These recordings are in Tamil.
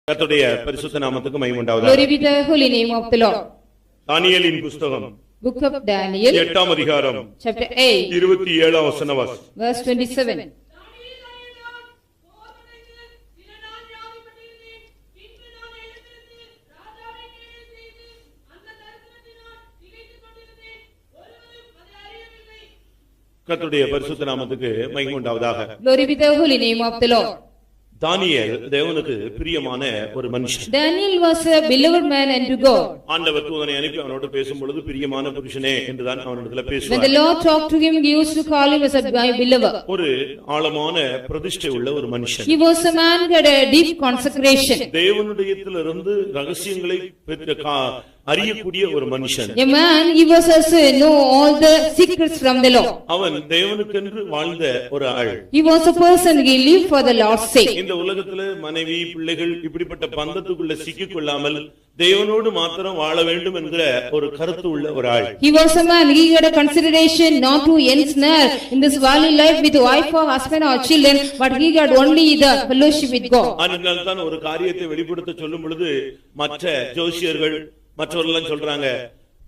கர்த்தருடைய பரிசுத்த நாமத்துக்கு மகிமை உண்டாவதாக. Glory be to the holy name of the Lord. தானியேலின் புத்தகம் Book of Daniel, 8ஆம் அதிகாரம் chapter 8, 27ஆம் வசனம். verse 27. கர்த்தருடைய பரிசுத்த நாமத்துக்கு மகிமை உண்டாவதாக. Glory be to the holy name of the Lord. தானியேல் தேவனுக்கு பிரியமான ஒரு மனுஷன். Daniel was a beloved man unto God. ஆண்டவர் தூதனை அனுப்பி அவனோடு பேசும் பொழுது பிரியமான புருஷனே என்றுதான் அவனிடத்தில் When the பேசுவார். Lord talked to him, he used to call him as a beloved. ஒரு ஆழமான பிரதிஷ்டை உள்ள ஒரு மனுஷன். He was a man who had a deep consecration. தேவனுடையத்திலிருந்து ரகசியங்களை அறியக்கூடிய ஒரு மனுஷன். A man, he was also know all the secrets from the Lord. அவன் தேவனுக்கென்று வாழ்ந்த ஒரு ஆள். He was a person he lived for the Lord's sake. இந்த உலகத்துல மனைவி பிள்ளைகள் இப்படிப்பட்ட பந்தத்துக்குள்ள சிக்கிக் கொள்ளாமல் தேவனோடு மாத்திரம் வாழ வேண்டும் என்கிற ஒரு கருத்து உள்ள ஒரு ஆள். He was a man, he had a consideration not to ensnare in this valley life with wife or husband or children, but he had only the fellowship with God. அதனால தான் ஒரு காரியத்தை வெளிப்படுத்த சொல்லும் பொழுது மற்ற ஜோசியர்கள் மற்றவர்கள் சொல்றாங்க,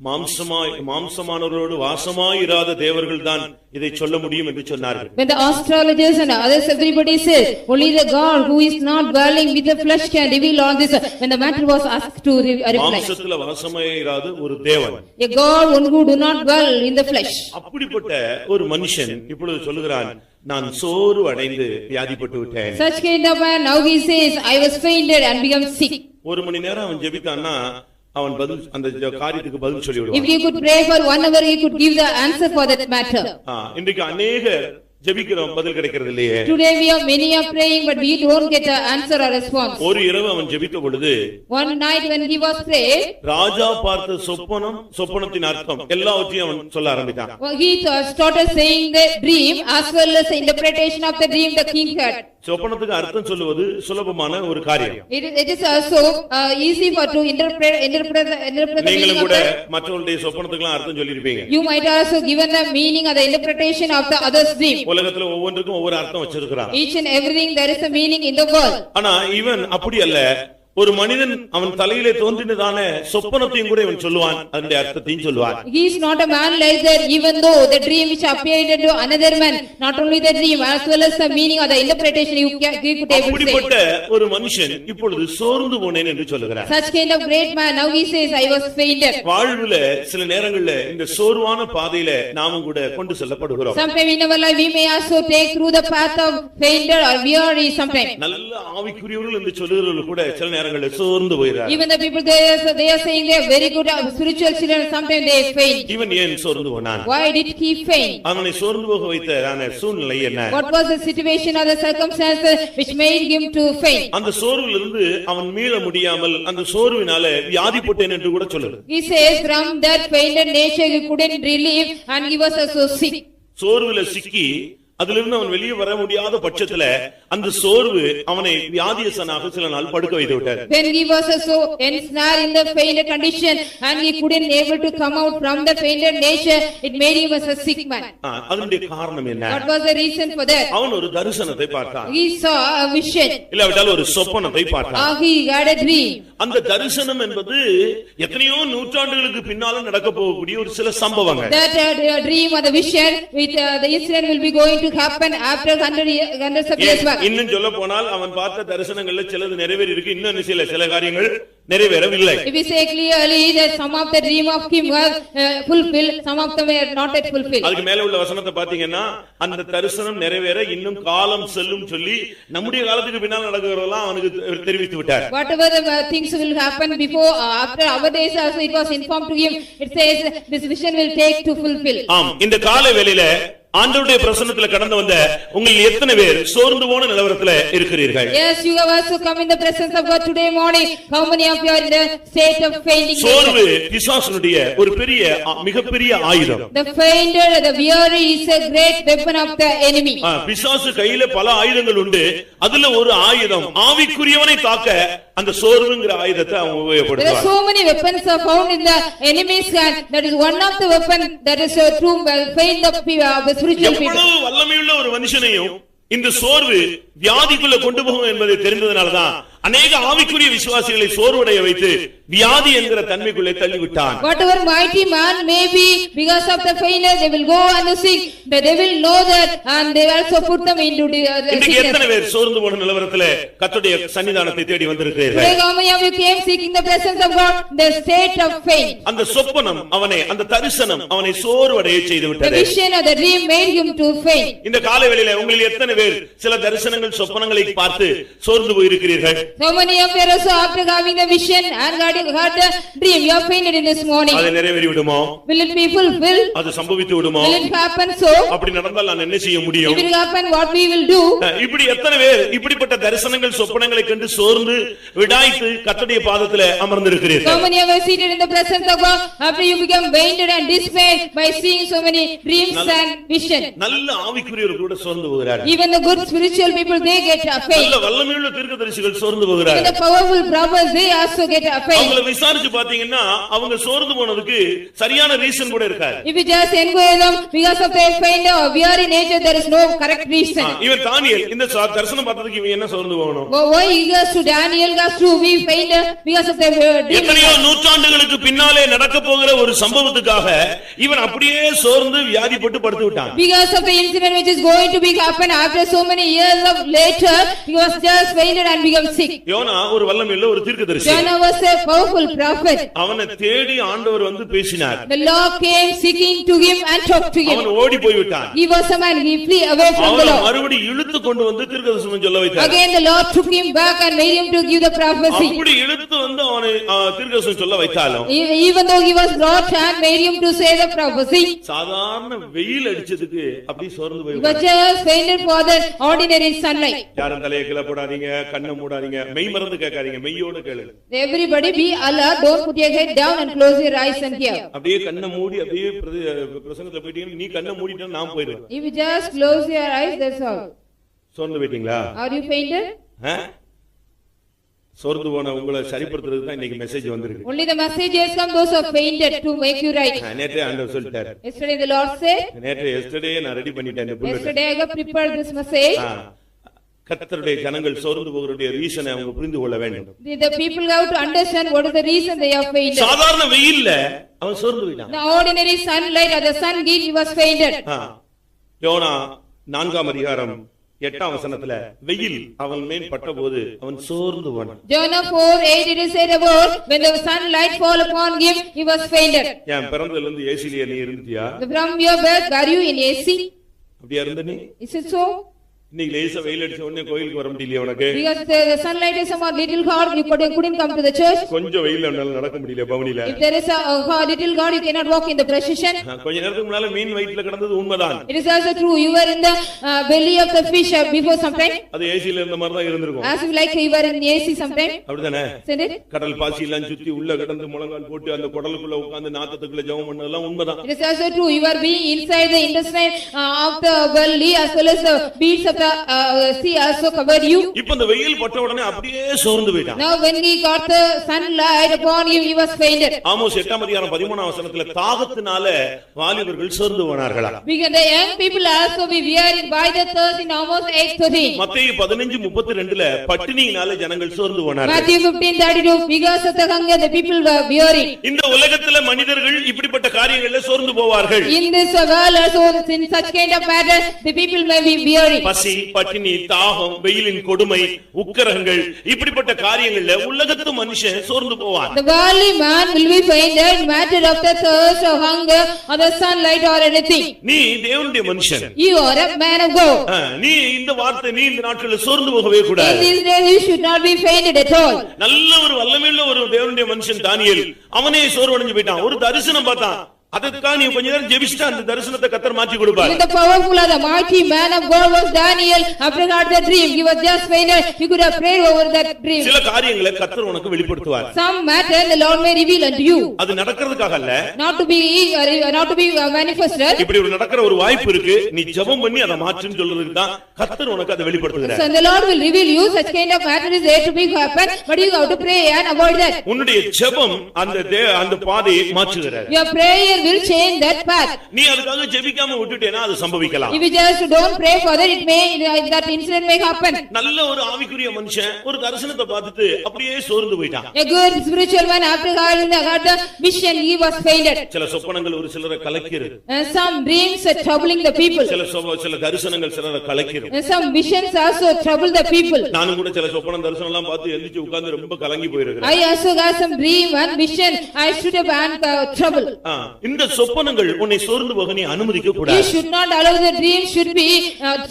மாம்சமானவரோடு வாசமாயிராத தேவர்கள் தான் இதை சொல்ல முடியும் என்று சொன்னார்கள். When the astrologers and others, everybody said only the God who is not dwelling with the flesh can reveal all this. When the matter was asked to reply, மாம்சத்துல வாசமாயிராத ஒரு தேவன், a God one who do not dwell in the flesh. அப்படிப்பட்ட ஒரு மனுஷன் இப்பொழுது சொல்லுகிறான், நான் சோர்வு அடைந்து வியாதிப்பட்டு விட்டேன். Such kind of man now he says, I was fainted and become sick. ஒரு மணி நேரம் அவன் ஜெபித்தான்னா அவன் பதில் அந்த காரியத்துக்கு பதில் சொல்லி விடுவான். If he could pray for 1 hour, he could give the answer for that matter. இன்றைக்கு अनेक ஜெபிக்கிறோம், பதில் கிடைக்கிறது இல்லையே. Today we are many are praying, but we don't get an answer or response. ஒரு இரவு அவன் ஜெபித்த பொழுது, One night when he was praying, ராஜா பார்த்த சொப்பனத்தின் அர்த்தம் எல்லாவற்றையும் அவன் சொல்ல ஆரம்பித்தான். he started saying the dream as well as the interpretation of the dream the king had. சொப்பனத்துக்கு அர்த்தம் சொல்லுவது சுலபமான ஒரு காரியம். It is also easy for to interpret நீங்களும் கூட மற்றவருடைய சொப்பனத்துக்கு அர்த்தம் சொல்லிருப்பீங்க. You might also given the meaning or the interpretation of the other's dream. உலகத்துல ஒவ்வொன்றுக்கும் ஒவ்வொரு அர்த்தம் வச்சிருக்கான். Each and everything there is a meaning in the world. ஆனா இவன் அப்படி அல்ல. ஒரு மனிதன் அவன் தலையிலே தோன்றினதான சொப்பனத்தையும் கூட இவன் சொல்லுவான், அதனுடைய அர்த்தத்தையும் சொல்லுவான். He is not a man like that, even though the dream which appeared to another man, not only the dream as well as the meaning or the interpretation he could able to say. அப்படிப்பட்ட ஒரு மனுஷன் இப்பொழுது சோர்ந்து போனேன் என்று சொல்லுகிறார். Such kind of great man now he says, I was fainted. வாழ்வுல சில நேரங்கள்ல இந்த சோர்வான பாதையில நாமும் கூட கொண்டு செல்லப்படுகிறோம். Sometime in our life we may also take through the path of fainted or weary sometime. நல்ல ஆவிக்குரியவர்கள் என்று சொல்லுகிறவர்கள் கூட சில நேரங்கள்ல சோர்ந்து போகிறார்கள். Even the people they are saying they are very good spiritual children, sometimes they faint. இவன் ஏன் சோர்ந்து போனான்? Why did he faint? அவனை சோர்ந்து போக வைத்த சூழ்நிலை என்ன? What was the situation or the circumstances which made him to faint? அந்த சோர்விலிருந்து அவன் மீள முடியாமல் அந்த சோர்வினால வியாதிப்பட்டேன் என்று கூட சொல்லுது. He says from that fainted nature he couldn't relieve and he was also sick. சோர்வுல சிக்கி அதிலிருந்து அவன் வெளியே வர முடியாத பட்சத்துல அந்த சோர்வு அவனை வியாதியசனாக சில நாள் படுக்க வைத்து விட்டார். When he was so ensnared in the fainted condition and he couldn't able to come out from the fainted nature, it made him as a sick man. அதனுடைய காரணம் என்ன? What was the reason for that? அவன் ஒரு தரிசனத்தை பார்த்தான். He saw a vision. இல்லாவிட்டால் ஒரு சொப்பனத்தை பார்த்தான். He had a dream. அந்த தரிசனம் என்பது எத்தனையோ நூற்றாண்டுகளுக்கு பின்னால நடக்க போகக்கூடிய ஒரு சில சம்பவங்கள். That dream or the vision with the incident will be going to happen after hundreds of years back. இன்னும் சொல்ல போனால் அவன் பார்த்த தரிசனங்கள்ல சிலது நிறைவேறி இருக்கு, இன்னும் சில காரியங்கள் நிறைவேறவில்லை. If we say clearly that some of the dream of him were fulfilled, some of them were not yet fulfilled. அதுக்கு மேல உள்ள வசனத்தை பாத்தீங்கன்னா அந்த தரிசனம் நிறைவேற இன்னும் காலம் செல்லும் சொல்லி நம்முடைய காலத்துக்கு பின்னால் நடக்கிறதெல்லாம் அவனுக்கு தெரிவித்து விட்டார். Whatever the things will happen before after our days also it was informed to him. It says this vision will take to fulfill. ஆம், இந்த காலை வேளையில ஆண்டவருடைய பிரசன்னத்துல கடந்து வந்த உங்கள் எத்தனை பேர் சோர்ந்து போன நிலவரத்துல இருக்கிறீர்கள்? Yes, you have also come in the presence of God today morning. How many of you are in the state of fainting? சோர்வு பிசாசுனுடைய ஒரு மிகப்பெரிய ஆயுதம். The fainted, the weary is a great weapon of the enemy. பிசாசு கையில பல ஆயுதங்கள் உண்டு, அதுல ஒரு ஆயுதம் ஆவிக்குரியவனை தாக்க அந்த சோர்வுங்கிற ஆயுதத்தை அவன் உபயோகப்படுத்துவான். There are so many weapons are found in the enemy's hand. That is one of the weapon that is true faint of the spiritual people. எவ்வளவு வல்லமையுள்ள ஒரு மனுஷனையும் இந்த சோர்வு வியாதிக்குள்ள கொண்டு போகும் என்பதை தெரிந்ததனாலதான் அநேக ஆவிக்குரிய விசுவாசிகளை சோர்வடைய வைத்து வியாதி என்கிற தன்மைக்குள்ளே தள்ளிவிட்டான். Whatever mighty man may be, because of the failure they will go and seek, but they will know that and they also put them into the இன்னைக்கு எத்தனை பேர் சோர்ந்து போன நிலவரத்திலே கர்த்தருடைய சன்னிதானத்தை தேடி வந்திருக்கிறீர்கள்? Today how many of you came seeking the presence of God, the state of faith? அந்த சொப்பனம் அவனை, அந்த தரிசனம் அவனை சோர்வடைய செய்து The விட்டது. vision of the dream made him to faint. இந்த காலைவேளையிலே உங்களில் எத்தனை பேர் சில தரிசனங்கள் சொப்பனங்களை பார்த்து சோர்ந்து போயிருக்கிறீர்கள்? So many of you also after having the vision and heard the dream, you are fainted in this morning. அது நிறைவேறி விடுமோ? Will it be fulfilled? அது சம்பவித்து விடுமோ? Will it happen so? அப்படி நடந்தால் நான் என்ன செய்ய முடியும்? If it happen, what we will do? இப்படி எத்தனை பேர் இப்படிப்பட்ட தரிசனங்கள் சொப்பனங்களை கண்டு சோர்ந்து விடாய்த்து கர்த்தருடைய பாதத்திலே அமர்ந்திருக்கிறீர்கள்? So many of us seated in the presence of God after you become fainted and dismayed by seeing so many dreams and vision. நல்ல ஆவிக்குரியவர்கள் கூட சோர்ந்து போகிறார்கள். Even the good spiritual people, they get faint. நல்ல வல்லமையுள்ள தீர்க்கதரிசிகள் சோர்ந்து போகிறார்கள். Even the powerful prophets, they also get faint. அவங்களை விசாரிச்சு பாத்தீங்கன்னா அவங்க சோர்ந்து போனதுக்கு சரியான ரீசன் கூட இருக்காது. If you just inquire them, because of their faint or weary nature, there is no correct reason. இவன் தானியேல் இந்த தரிசனம் பார்த்ததுக்கு இவன் என்ன சோர்ந்து போகணும்? Why he goes to Daniel, goes to be faint because of the dream? எத்தனையோ நூற்றாண்டுகளுக்கு பின்னாலே நடக்க போகிற ஒரு சம்பவத்துக்காக இவன் அப்படியே சோர்ந்து வியாதிப்பட்டு படுத்து விட்டான். Because of the incident which is going to be happen after so many years of later, he was just fainted and become sick. யோனா ஒரு வல்லமையுள்ள ஒரு தீர்க்கதரிசி. Jonah was a powerful prophet. அவனை தேடி ஆண்டவர் வந்து பேசினார். The Lord came seeking to him and talked to him. அவன் ஓடி போய் விட்டான். He was a man, he flee away from the Lord. மறுபடியும் இழுத்து கொண்டு வந்து தீர்க்கதரிசனம் சொல்ல வைத்தார். Again the Lord took him back and made him to give the prophecy. அப்படி இழுத்து வந்து அவனை தீர்க்கதரிசனம் சொல்ல வைத்தாலும் Even though he was brought and made him to say the prophecy, சாதாரண வெயில் அடிச்சதுக்கு அப்படி சோர்ந்து போய் he was just fainted for the ordinary sunlight. யாரும் தலையை கீழ போடாதீங்க, கண்ணை மூடாதீங்க, மெய் மறந்து கேட்காதீங்க, மெய்யோட கேளுங்க. Everybody be alert, don't put your head down and close your eyes and hear. அப்படியே கண்ணை மூடி அப்படியே பிரசங்கத்துல போயிட்டீங்க, நீ கண்ணை மூடிட்டா நான் போயிடுவேன். If you just close your eyes, that's all. சோர்ந்து போயிட்டீங்களா? Are you fainted? சோர்ந்து போன உங்களை சரிப்படுத்துறதுக்கு தான் இன்னைக்கு மெசேஜ் வந்திருக்கு. Only the message has come those are fainted to make you right. நேற்றே ஆண்டவர் சொல்லிட்டாரு. Yesterday the Lord said, yesterday நான் ரெடி பண்ணிட்டேன். yesterday I got prepared this message. கர்த்தருடைய ஜனங்கள் சோர்ந்து போகிறதுடைய ரீசனை அவங்க புரிந்து கொள்ள வேண்டும். The people have to understand what is the reason they are fainted. சாதாரண வெயில்ல அவன் சோர்ந்து போயிட்டான். The ordinary sunlight or the sun heat, he was fainted. யோனா 4ஆம் அதிகாரம் 8ஆம் வசனத்துல வெயில் அவன் மேல் பட்டபோது அவன் சோர்ந்து போனான். Jonah 4:8 it is said about when the sunlight fall upon him, he was fainted. ஏன் பிறந்ததுல இருந்து ஏசிலியே நீ இருந்தியா? From your birth were you in AC? அப்படியே இருந்த நீ? Is it so? இன்னைக்கு லேசா வெயில் அடிச்ச உடனே கோயிலுக்கு வர முடியல உனக்கு? Because the sunlight is somewhat little hard, you couldn't come to the church. கொஞ்சம் வெயில்ல உன்னால நடக்க முடியல பவனில. If there is a little God, you cannot walk in the procession. கொஞ்ச நேரத்துக்கு முன்னால மீன் வயித்துல கிடந்தது உண்மைதான். It is also true, you were in the belly of the fish before some time. அது ஏசில இருந்த மாதிரி தான் இருந்திருக்கும். As if like you were in AC sometime. அப்படிதானே? Isn't it? கடல் பாசி எல்லாம் சுத்தி உள்ள கிடந்து முழங்கால் போட்டு அந்த குடலுக்குள்ள உட்கார்ந்து நாத்தத்துக்குள்ள ஜெபம் பண்ணதெல்லாம் உண்மைதான். It is also true, you are being inside the intestine of the belly as well as the beads of the sea also covered you. இப்ப அந்த வெயில் பட்ட உடனே அப்படியே சோர்ந்து போயிட்டான். Now when he got the sunlight upon him, he was fainted. Amos 8ஆம் அதிகாரம் 13ஆம் வசனத்துல தாகத்தினால வாலிபர்கள் சோர்ந்து போனார்களா? Because the young people also be wearied by the thirst in Amos 8:13. மத்தேயு 15:32ல பட்டினியினால ஜனங்கள் சோர்ந்து போனார்கள். Matthew 15:32 because of the hunger the people were wearied. இந்த உலகத்துல மனிதர்கள் இப்படிப்பட்ட காரியங்கள்ல சோர்ந்து போவார்கள். In this world also in such kind of matters the people may be weary. பசி, பட்டினி, தாகம், வெயிலின் கொடுமை, உக்கிரகங்கள் இப்படிப்பட்ட காரியங்கள்ல உலகத்து மனுஷன் சோர்ந்து போவான். The worldly man will be fainted in matter of the thirst or hunger or the sunlight or anything. நீ தேவனுடைய மனுஷன். You are a man of God. நீ இந்த வார்த்தை நீ இந்த நாட்களில் சோர்ந்து போகவே கூடாது. In these days you should not be fainted at all. நல்ல ஒரு வல்லமையுள்ள ஒரு தேவனுடைய மனுஷன் தானியேல் அவனே சோர்வடைஞ்சு போயிட்டான். ஒரு தரிசனம் பார்த்தான். அதுக்காக நீ கொஞ்ச நேரம் ஜெபிச்சிட்டா அந்த தரிசனத்தை கர்த்தர் மாற்றி கொடுப்பார். The powerful or the mighty man of God was Daniel. After got the dream, he was just fainted. He could have prayed over that dream. சில காரியங்களை கர்த்தர் உனக்கு வெளிப்படுத்துவார். Some matter the Lord may reveal unto you. அது நடக்கிறதுக்காக அல்ல. Not to be manifested. இப்படி ஒரு நடக்கிற ஒரு வாய்ப்பு இருக்கு. நீ ஜெபம் பண்ணி அதை மாற்றுன்னு சொல்றதுக்கு தான் கர்த்தர் உனக்கு அதை வெளிப்படுத்துகிறார். So the Lord will reveal you such kind of matter is there to be happen, but you have to pray and avoid that. உன்னுடைய ஜெபம் அந்த பாதையை மாற்றுகிறார். Your prayer prayer will change that path. நீ அதுக்காக ஜெபிக்காம விட்டுட்டேனா அது சம்பவிக்கலாம். If you just don't pray for that, it may, that incident may happen. நல்ல ஒரு ஆவிக்குரிய மனுஷன் ஒரு தரிசனத்தை பார்த்துட்டு அப்படியே சோர்ந்து போயிட்டான். A good spiritual man after having got the vision, he was fainted. சில சொப்பனங்கள் ஒரு சிலரை கலக்கிரு. Some dreams are troubling the people. சில தரிசனங்கள் சிலரை கலக்கிரு. Some visions also trouble the people. நானும் கூட சில சொப்பனம் தரிசனம் எல்லாம் பார்த்து எந்திரிச்சு உட்கார்ந்து ரொம்ப கலங்கி போயிருக்கேன். I also got some dream and vision. I should have had trouble. இந்த சொப்பனங்கள் உன்னை சோர்ந்து போக நீ அனுமதிக்க கூடாது. You should not allow the dream should be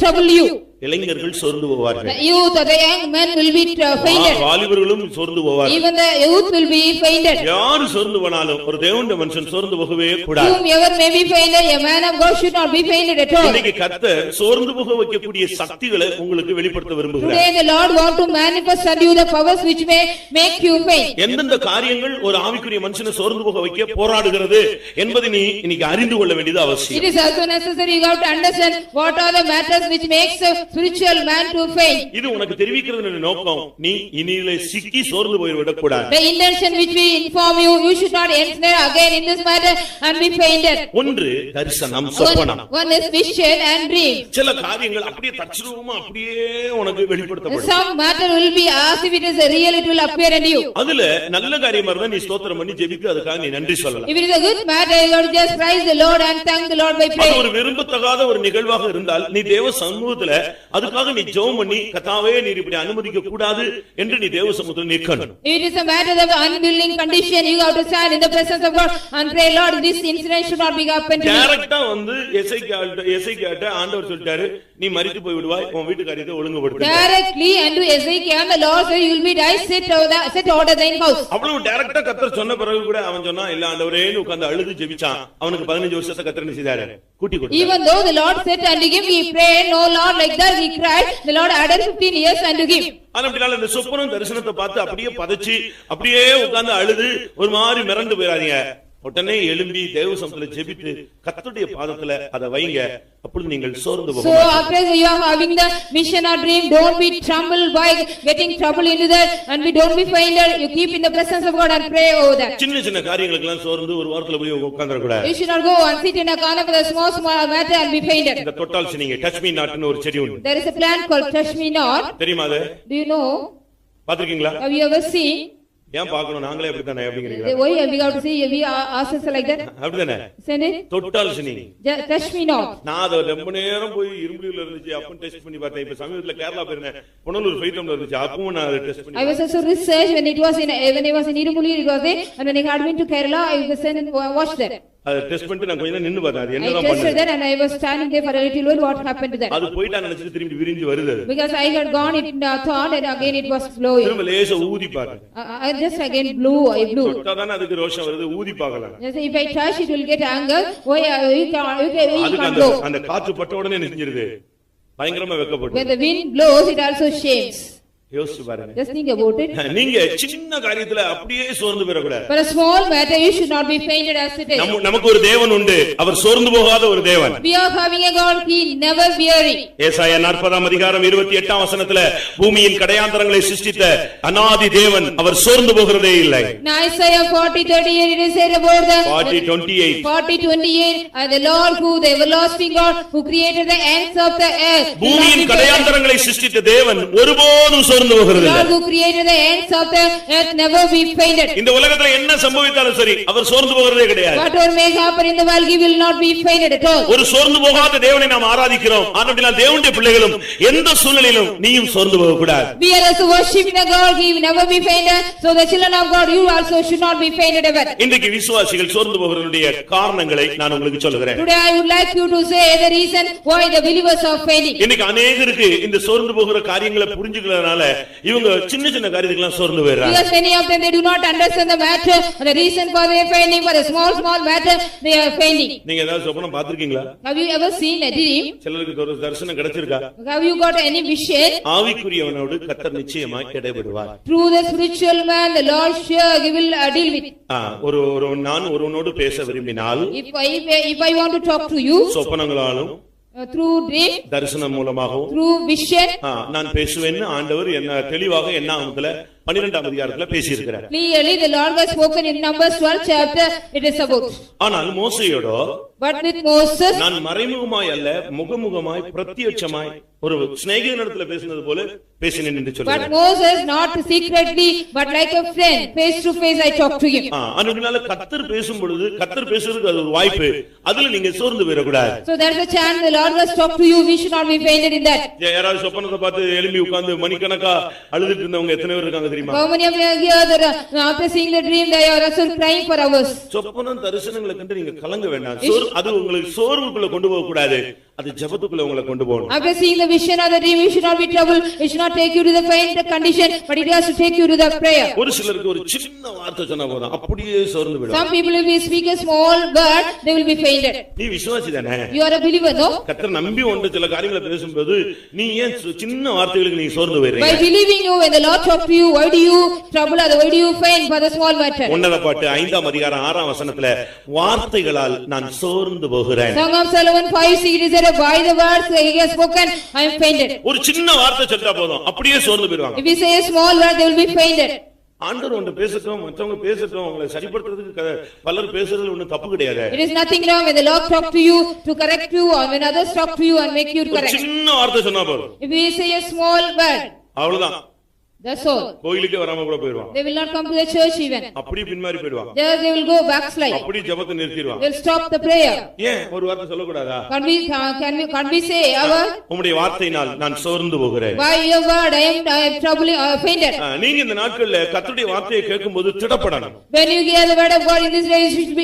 trouble you. இளைஞர்கள் சோர்ந்து போவார்கள். The youth or the young men will be fainted. வாலிபர்களும் சோர்ந்து போவார்கள். Even the youth will be fainted. யார் சோர்ந்து போனாலும் ஒரு தேவனுடைய மனுஷன் சோர்ந்து போகவே கூடாது. Whomever may be fainted, a man of God should not be fainted at all. இன்னைக்கு கர்த்தர் சோர்ந்து போக வைக்கக்கூடிய சக்திகளை உங்களுக்கு வெளிப்படுத்த விரும்புகிறார். Today the Lord want to manifest unto you the powers which may make you faint. எந்தெந்த காரியங்கள் ஒரு ஆவிக்குரிய மனுஷனை சோர்ந்து போக வைக்க போராடுகிறது என்பதை நீ இன்னைக்கு அறிந்து கொள்ள வேண்டியது அவசியம். It is also necessary you have to understand what are the matters which makes a spiritual man to faint. இது உனக்கு தெரிவிக்கிறதுன நோக்கம் நீ இனியிலே சிக்கி சோர்ந்து போய் விடக் கூடாது. The intention which we inform you, you should not ensnare again in this matter and be fainted. ஒன்று தரிசனம் சொப்பனம். One is vision and dream. சில காரியங்கள் அப்படியே தற்செயலாக அப்படியே உனக்கு வெளிப்படுத்தப்படும். Some matter will be as if it is real, it will appear in you. அதுல நல்ல காரியமா இருந்தா நீ ஸ்தோத்திரம் பண்ணி ஜெபித்து அதுக்காக நீ நன்றி சொல்லலாம். If it is a good matter, you have to just praise the Lord and thank the Lord by praying. ஒரு விரும்பத்தகாத ஒரு நிகழ்வாக இருந்தால் நீ தேவ சமூகத்துல அதுக்காக நீ ஜெபம் பண்ணி கர்த்தாவே நீர் இப்படி அனுமதிக்க கூடாது என்று நீ தேவ சமூகத்தில் நிற்கணும். It is a matter of unwilling condition, you have to stand in the presence of God and pray, Lord, this incident should not be happened to me. டைரக்டா வந்து எசேக்கியாட்ட ஆண்டவர் சொல்லிட்டாரு நீ மரித்து போய் விடுவாய் உன் வீட்டு காரியத்தை ஒழுங்குபடுத்து. Directly unto Ezekiel the Lord said you will be die set order thine house. அவ்வளவு டைரக்டா கர்த்தர் சொன்ன பிறகு கூட அவன் சொன்னா இல்ல ஆண்டவரேன்னு உட்கார்ந்து அழுது ஜெபிச்சான். அவனுக்கு 15 வருஷத்தை கர்த்தர் என்ன செய்தாரு கூட்டி கொடுத்தார். Even though the Lord said unto him he prayed, no Lord, like that he cried, the Lord added 15 years unto him. அதனால இந்த சொப்பனம் தரிசனத்தை பார்த்து அப்படியே பதச்சி அப்படியே உட்கார்ந்து அழுது ஒரு மாதிரி மிரண்டு போயிடாதீங்க. உடனே எழும்பி தேவ சமூகத்துல ஜெபித்து கர்த்தருடைய பாதத்துல அதை வைங்க. அப்பொழுது நீங்கள் சோர்ந்து போக மாட்டீங்க. So after you are having the vision or dream, don't be troubled by getting trouble into that and we don't be fainted. You keep in the presence of God and pray over that. சின்ன சின்ன காரியங்களுக்கு எல்லாம் சோர்ந்து ஒரு வாரத்துல போய் உட்கார்ந்திர கூடாது. You should not go and sit in a corner for the small matter and be fainted. இந்த தொட்டால் சினிங்க டச் மீ நாட் ன்னு ஒரு செடி உண்டு. There is a plant called touch me not. தெரியுமா அது? Do you know? பாத்துக்கிங்களா? Have you ever seen? ஏன் பார்க்கணும் நாங்களே அப்படி தானே அப்படிங்கறீங்க. Why we have to see we ourselves like that? அப்படி தானே? Send it. தொட்டால் சினி. Touch me not. நான் அத ரொம்ப நேரம் போய் இரும்புலில இருந்துச்சு அப்ப டெஸ்ட் பண்ணி பார்த்தேன். இப்ப சமீபத்துல கேரளா போயிருந்தேன். பொன்னலூர் ஃபைட்டம்ல இருந்துச்சு. அப்பவும் நான் அத டெஸ்ட் பண்ணி I was also research when it was in Irumuli it was there and when I had been to Kerala I was sent and watched that. அத டெஸ்ட் பண்ணிட்டு நான் கொஞ்ச நேரம் நின்னு பார்த்தேன். அது I என்னதான் tested பண்ணது? that and I was standing there for a little while. What happened to that? அது போய்டா நினைச்சிட்டு திரும்பி விரிஞ்சு வருது. Because I had gone it thought and again it was flowing. திரும்ப லேசா ஊதி பாருங்க. I just again blew. தொட்டாதானே அதுக்கு ரோஷம் வருது ஊதி பார்க்கலாம். Yes, if I touch it will get anger. Why you can't blow? அந்த காற்று பட்ட உடனே என்ன செஞ்சிருது? பயங்கரமா வெட்கப்படும். When the wind blows it also shames. யோசிச்சு பாருங்க. Just think about it. நீங்க சின்ன காரியத்துல அப்படியே சோர்ந்து போற கூடாது. For a small matter you should not be fainted as it is. நமக்கு ஒரு தேவன் உண்டு. அவர் சோர்ந்து போகாத ஒரு தேவன். We are having a God, he never weary. ஏசாயா 40 அதிகாரம் 28 வசனத்துல பூமியின் கடையாந்தரங்களை சிருஷ்டித்த அநாதி தேவன் அவர் சோர்ந்து போகிறதே இல்லை. Isaiah 40:38 it is said about the 40:28 and the Lord who the everlasting God who created the ends of the earth. பூமியின் கடையாந்தரங்களை சிருஷ்டித்த தேவன் ஒருபோதும் சோர்ந்து போகிறது இல்லை. God who created the ends of the earth never be fainted. இந்த உலகத்துல என்ன சம்பவித்தாலும் சரி அவர் சோர்ந்து போகிறதே கிடையாது. Whatever may happen in the world he will not be fainted at all. ஒரு சோர்ந்து போகாத தேவனை நாம் ஆராதிக்கிறோம். ஆனபடியால் தேவனுடைய பிள்ளைகளும் எந்த சூழ்நிலையிலும் நீயும் சோர்ந்து போக கூடாது. We are also worshiping the God, he will never be fainted. So the children of God you also should not be fainted ever. இன்றைக்கு விசுவாசிகள் சோர்ந்து போகிறதுடைய காரணங்களை நான் உங்களுக்கு சொல்கிறேன். Today I would like you to say the reason why the believers are fainting. இன்னைக்கு अनेகருக்கு இந்த சோர்ந்து போகிற காரியங்களை புரிஞ்சுக்கிறதுனால இவங்க சின்ன சின்ன காரியத்துக்குலாம் சோர்ந்து போயிடுறாங்க. Because many of them they do not understand the matter and the reason for their fainting for a small matter they are fainting. நீங்க ஏதாவது சொப்பனம் பார்த்திருக்கீங்களா? Have you ever seen a dream? சிலருக்கு ஒரு தரிசனம் கிடைச்சிருக்கா? Have you got any vision? ஆவிக்குரியவனோடு கர்த்தர் நிச்சயமாய் இடைபடுவார். Through the spiritual man the Lord sure he will deal with. நான் ஒருவனோடு பேச விரும்பினால் if I want to talk to you சொப்பனங்களாலும் through dream தரிசனம் மூலமாகவும் through vision நான் பேசுவேன்னு ஆண்டவர் என்ன தெளிவாக என்னாகமத்துல 12ஆம் அதிகாரத்துல பேசி இருக்கிறார். Clearly the Lord was spoken in Numbers 12 chapter it is about. ஆனால் மோசேயோடோ But with Moses, நான் மறைமுகமாய் அல்ல முகமுகமாய் பிரத்யட்சமாய் ஒரு சிநேகிதனிடத்துல பேசினது போல பேசினேன் என்று but சொல்றார். Moses not secretly but like a friend, face to face I talk to him. அதனால கர்த்தர் பேசும் பொழுது கர்த்தர் பேசுறதுக்கு அது ஒரு வாய்ப்பு, அதுல நீங்க சோர்ந்து போயிடக்கூடாது. So there's a chance the Lord was talk to you, we should not be fainted in that. யாராவது சொப்பனத்தை பார்த்து எழும்பி உட்கார்ந்து மணிக்கணக்கா அழுதுட்டு இருந்தவங்க எத்தனை பேர் இருக்காங்க தெரியுமா? How many of you are here that after seeing the dream they are also crying for hours? சொப்பனம் தரிசனங்களை கண்டு நீங்க கலங்க வேண்டாம். அது உங்களுக்கு சோர்வுக்குள்ள கொண்டு போக கூடாது, அது ஜெபத்துக்குள்ள உங்களை கொண்டு போகணும். After seeing the vision or the dream you should not be troubled, it should not take you to the faint condition, but it has to take you to the prayer. ஒரு சிலருக்கு ஒரு சின்ன வார்த்தை சொன்னா போதும் அப்படியே சோர்ந்து விடும். Some people if we speak a small word they will be fainted. நீ விசுவாசி தானே? You are a believer, no? கர்த்தர் நம்பி ஒன்று சில காரியங்களை பேசும்போது நீ ஏன் சின்ன வார்த்தைகளுக்கு நீ சோர்ந்து போயிடுறீங்க? By believing you when the Lord talk to you, why do you trouble or why do you faint for the small matter? ஒன்னத பாட்டு 5ஆம் அதிகாரம் 6ஆம் வசனத்துல வார்த்தைகளால் நான் சோர்ந்து போகிறேன். Song of Solomon 5:6 it is said by the words he has spoken I am fainted. ஒரு சின்ன வார்த்தை சொல்லிட்டா போதும் அப்படியே சோர்ந்து போயிடுவாங்க. If we say a small word they will be fainted. ஆண்டவர் ஒன்று பேசட்டும் மற்றவங்க பேசட்டும் உங்களை சரிப்படுத்துறதுக்கு பலர் பேசுறதுல ஒண்ணும் தப்பு கிடையாது. It is nothing wrong when the Lord talk to you to correct you or when others talk to you and make you correct. சின்ன வார்த்தை சொன்னா போதும். If we say a small word, அவ்வளவுதான். that's all. கோயிலுக்கே வராம கூட போயிடுவாங்க. They will not come to the church even. அப்படியே பின்மாறி போயிடுவாங்க. There they will go backslide. அப்படியே ஜெபத்தை நிறுத்திடுவாங்க. They will stop the prayer. ஏன் ஒரு வார்த்தை சொல்ல கூடாதா? Can't we say our உம்முடைய வார்த்தையினால் நான் சோர்ந்து போகிறேன். by your word I am troubling fainted. நீங்க இந்த நாட்கள்ல கர்த்தருடைய வார்த்தையை கேட்கும்போது திடப்படணும். When you hear the word of God in this day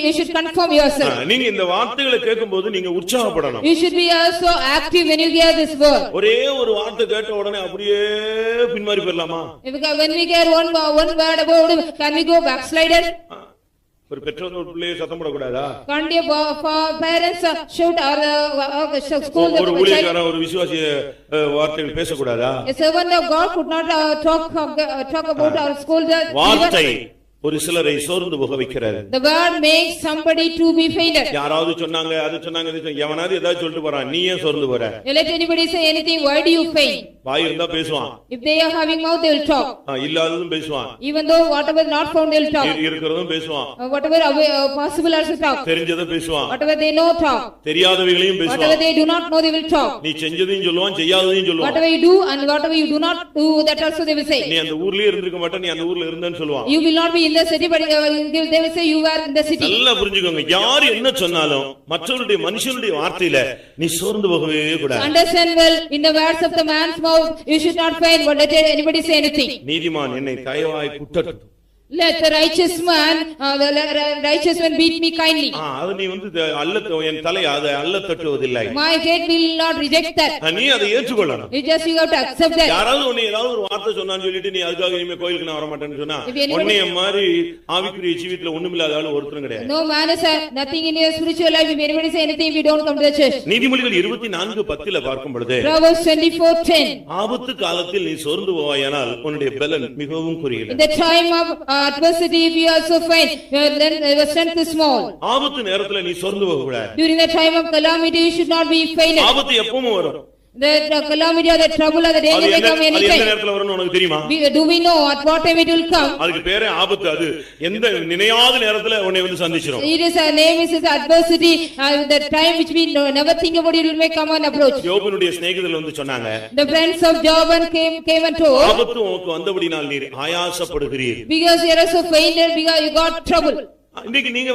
you should confirm yourself. நீங்க இந்த வார்த்தைகளை கேட்கும்போது நீங்க உற்சாகப்படணும். You should be also active when you hear this word. ஒரே ஒரு வார்த்தை கேட்ட உடனே அப்படியே பின்மாறி போயிடலாமா? When we hear one word about it, can we go backslided? ஒரு பெற்றோர் ஒரு பிள்ளையை சத்தம் போடக்கூடாதா? Can't your parents shout or school the ஒரு child? ஊழியக்காரன் ஒரு விசுவாசி வார்த்தைகள் பேசக்கூடாதா? A servant of God could not talk about or scold the வார்த்தை ஒரு சிலரை சோர்ந்து போக வைக்கிறது. The word makes somebody to be fainted. யாராவது சொன்னாங்க அது சொன்னாங்க எவனாவது ஏதாவது சொல்லிட்டு போறான், நீ ஏன் சோர்ந்து போற? Let anybody say anything, why do you faint? வாய் இருந்தா பேசுவான். If they are having mouth they will talk. இல்லாததும் பேசுவான். Even though whatever not found they will talk. இருக்கிறதும் பேசுவான். Whatever possible also talk. தெரிஞ்சதை பேசுவான். Whatever they know talk. தெரியாதவைகளையும் பேசுவான். Whatever they do not know they will talk. நீ செஞ்சதையும் சொல்லுவான், செய்யாததையும் சொல்லுவான். Whatever you do and whatever you do not do, that also they will say. நீ அந்த ஊர்லயே இருந்திருக்க மாட்ட, நீ அந்த ஊர்ல இருந்தேன்னு சொல்லுவான். You will not be in the city but they will say you were in the city. நல்லா புரிஞ்சுக்கோங்க, யார் என்ன சொன்னாலும் மற்றவருடைய மனுஷனுடைய வார்த்தையில நீ சோர்ந்து போகவே கூடாது. Understand well, in the words of the man's mouth you should not faint but let anybody say anything. நீதிமான் என்னை தயவாய் குற்றட்டும். Let the righteous man beat me kindly. அது நீ என் தலையை அதை அல்ல தட்டுவதில்லை. My head will not reject that. நீ அதை ஏற்றுக்கொள்ளணும். You have to accept that. யாராவது உன்னை ஏதாவது ஒரு வார்த்தை சொன்னான்னு சொல்லிட்டு நீ அதுக்காக இனிமே கோயிலுக்கு நான் வர மாட்டேன்னு சொன்னா உன்னைய மாதிரி ஆவிக்குரிய ஜீவிதத்துல ஒண்ணுமில்லாத ஆளு ஒருத்தரும் கிடையாது. No man has nothing in your spiritual life. If anybody say anything, if you don't come to the church. நீதிமொழிகள் 24:10 பார்க்கும் பொழுது Proverbs 24:10. ஆபத்து காலத்தில் நீ சோர்ந்து போவாயானால் உன்னுடைய பலன் மிகவும் குறுகியது. In the time of adversity if you also faint, then your strength is small. ஆபத்து நேரத்துல நீ சோர்ந்து போக கூடாது. During the time of calamity you should not be fainted. ஆபத்து எப்பவும் வரும். The calamity or the trouble or the danger may come anytime. எந்த நேரத்துல வரும்னு உனக்கு தெரியுமா? Do we know at what time it will come? அதுக்கு பேரே ஆபத்து. அது எந்த நினையாத நேரத்துல உன்னை வந்து சந்திச்சிரும். It is a name is adversity, the time which we never think about it will may come and approach. யோபனுடைய சிநேகிதர்கள் வந்து சொன்னாங்க, The friends of Job came and told, ஆபத்து உனக்கு வந்தபடினால் நீர் ஆயாசப்படுகிறீர். Because you are so fainted because you got trouble. இன்னைக்கு நீங்க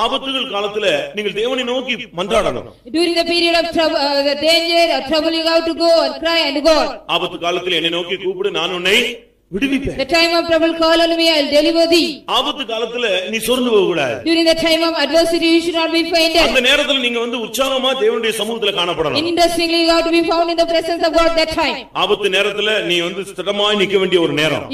ஆபத்துகள் காலத்துல நீங்கள் தேவனை நோக்கி மன்றாடணும். During the period of trouble, the danger or trouble you have to go and cry and God. ஆபத்து காலத்துல என்னை நோக்கி கூப்பிடு, நான் உன்னை விடுவிப்பேன். The time of trouble call on me, I will deliver thee. ஆபத்து காலத்துல நீ சோர்ந்து போக கூடாது. During the time of adversity you should not be fainted. அந்த நேரத்துல நீங்க உற்சாகமா தேவனுடைய சமூகத்துல காணப்படணும். Interestingly you have to be found in the presence of God that time. ஆபத்து நேரத்துல நீ ஸ்திரமாய் நிக்க வேண்டிய ஒரு நேரம்.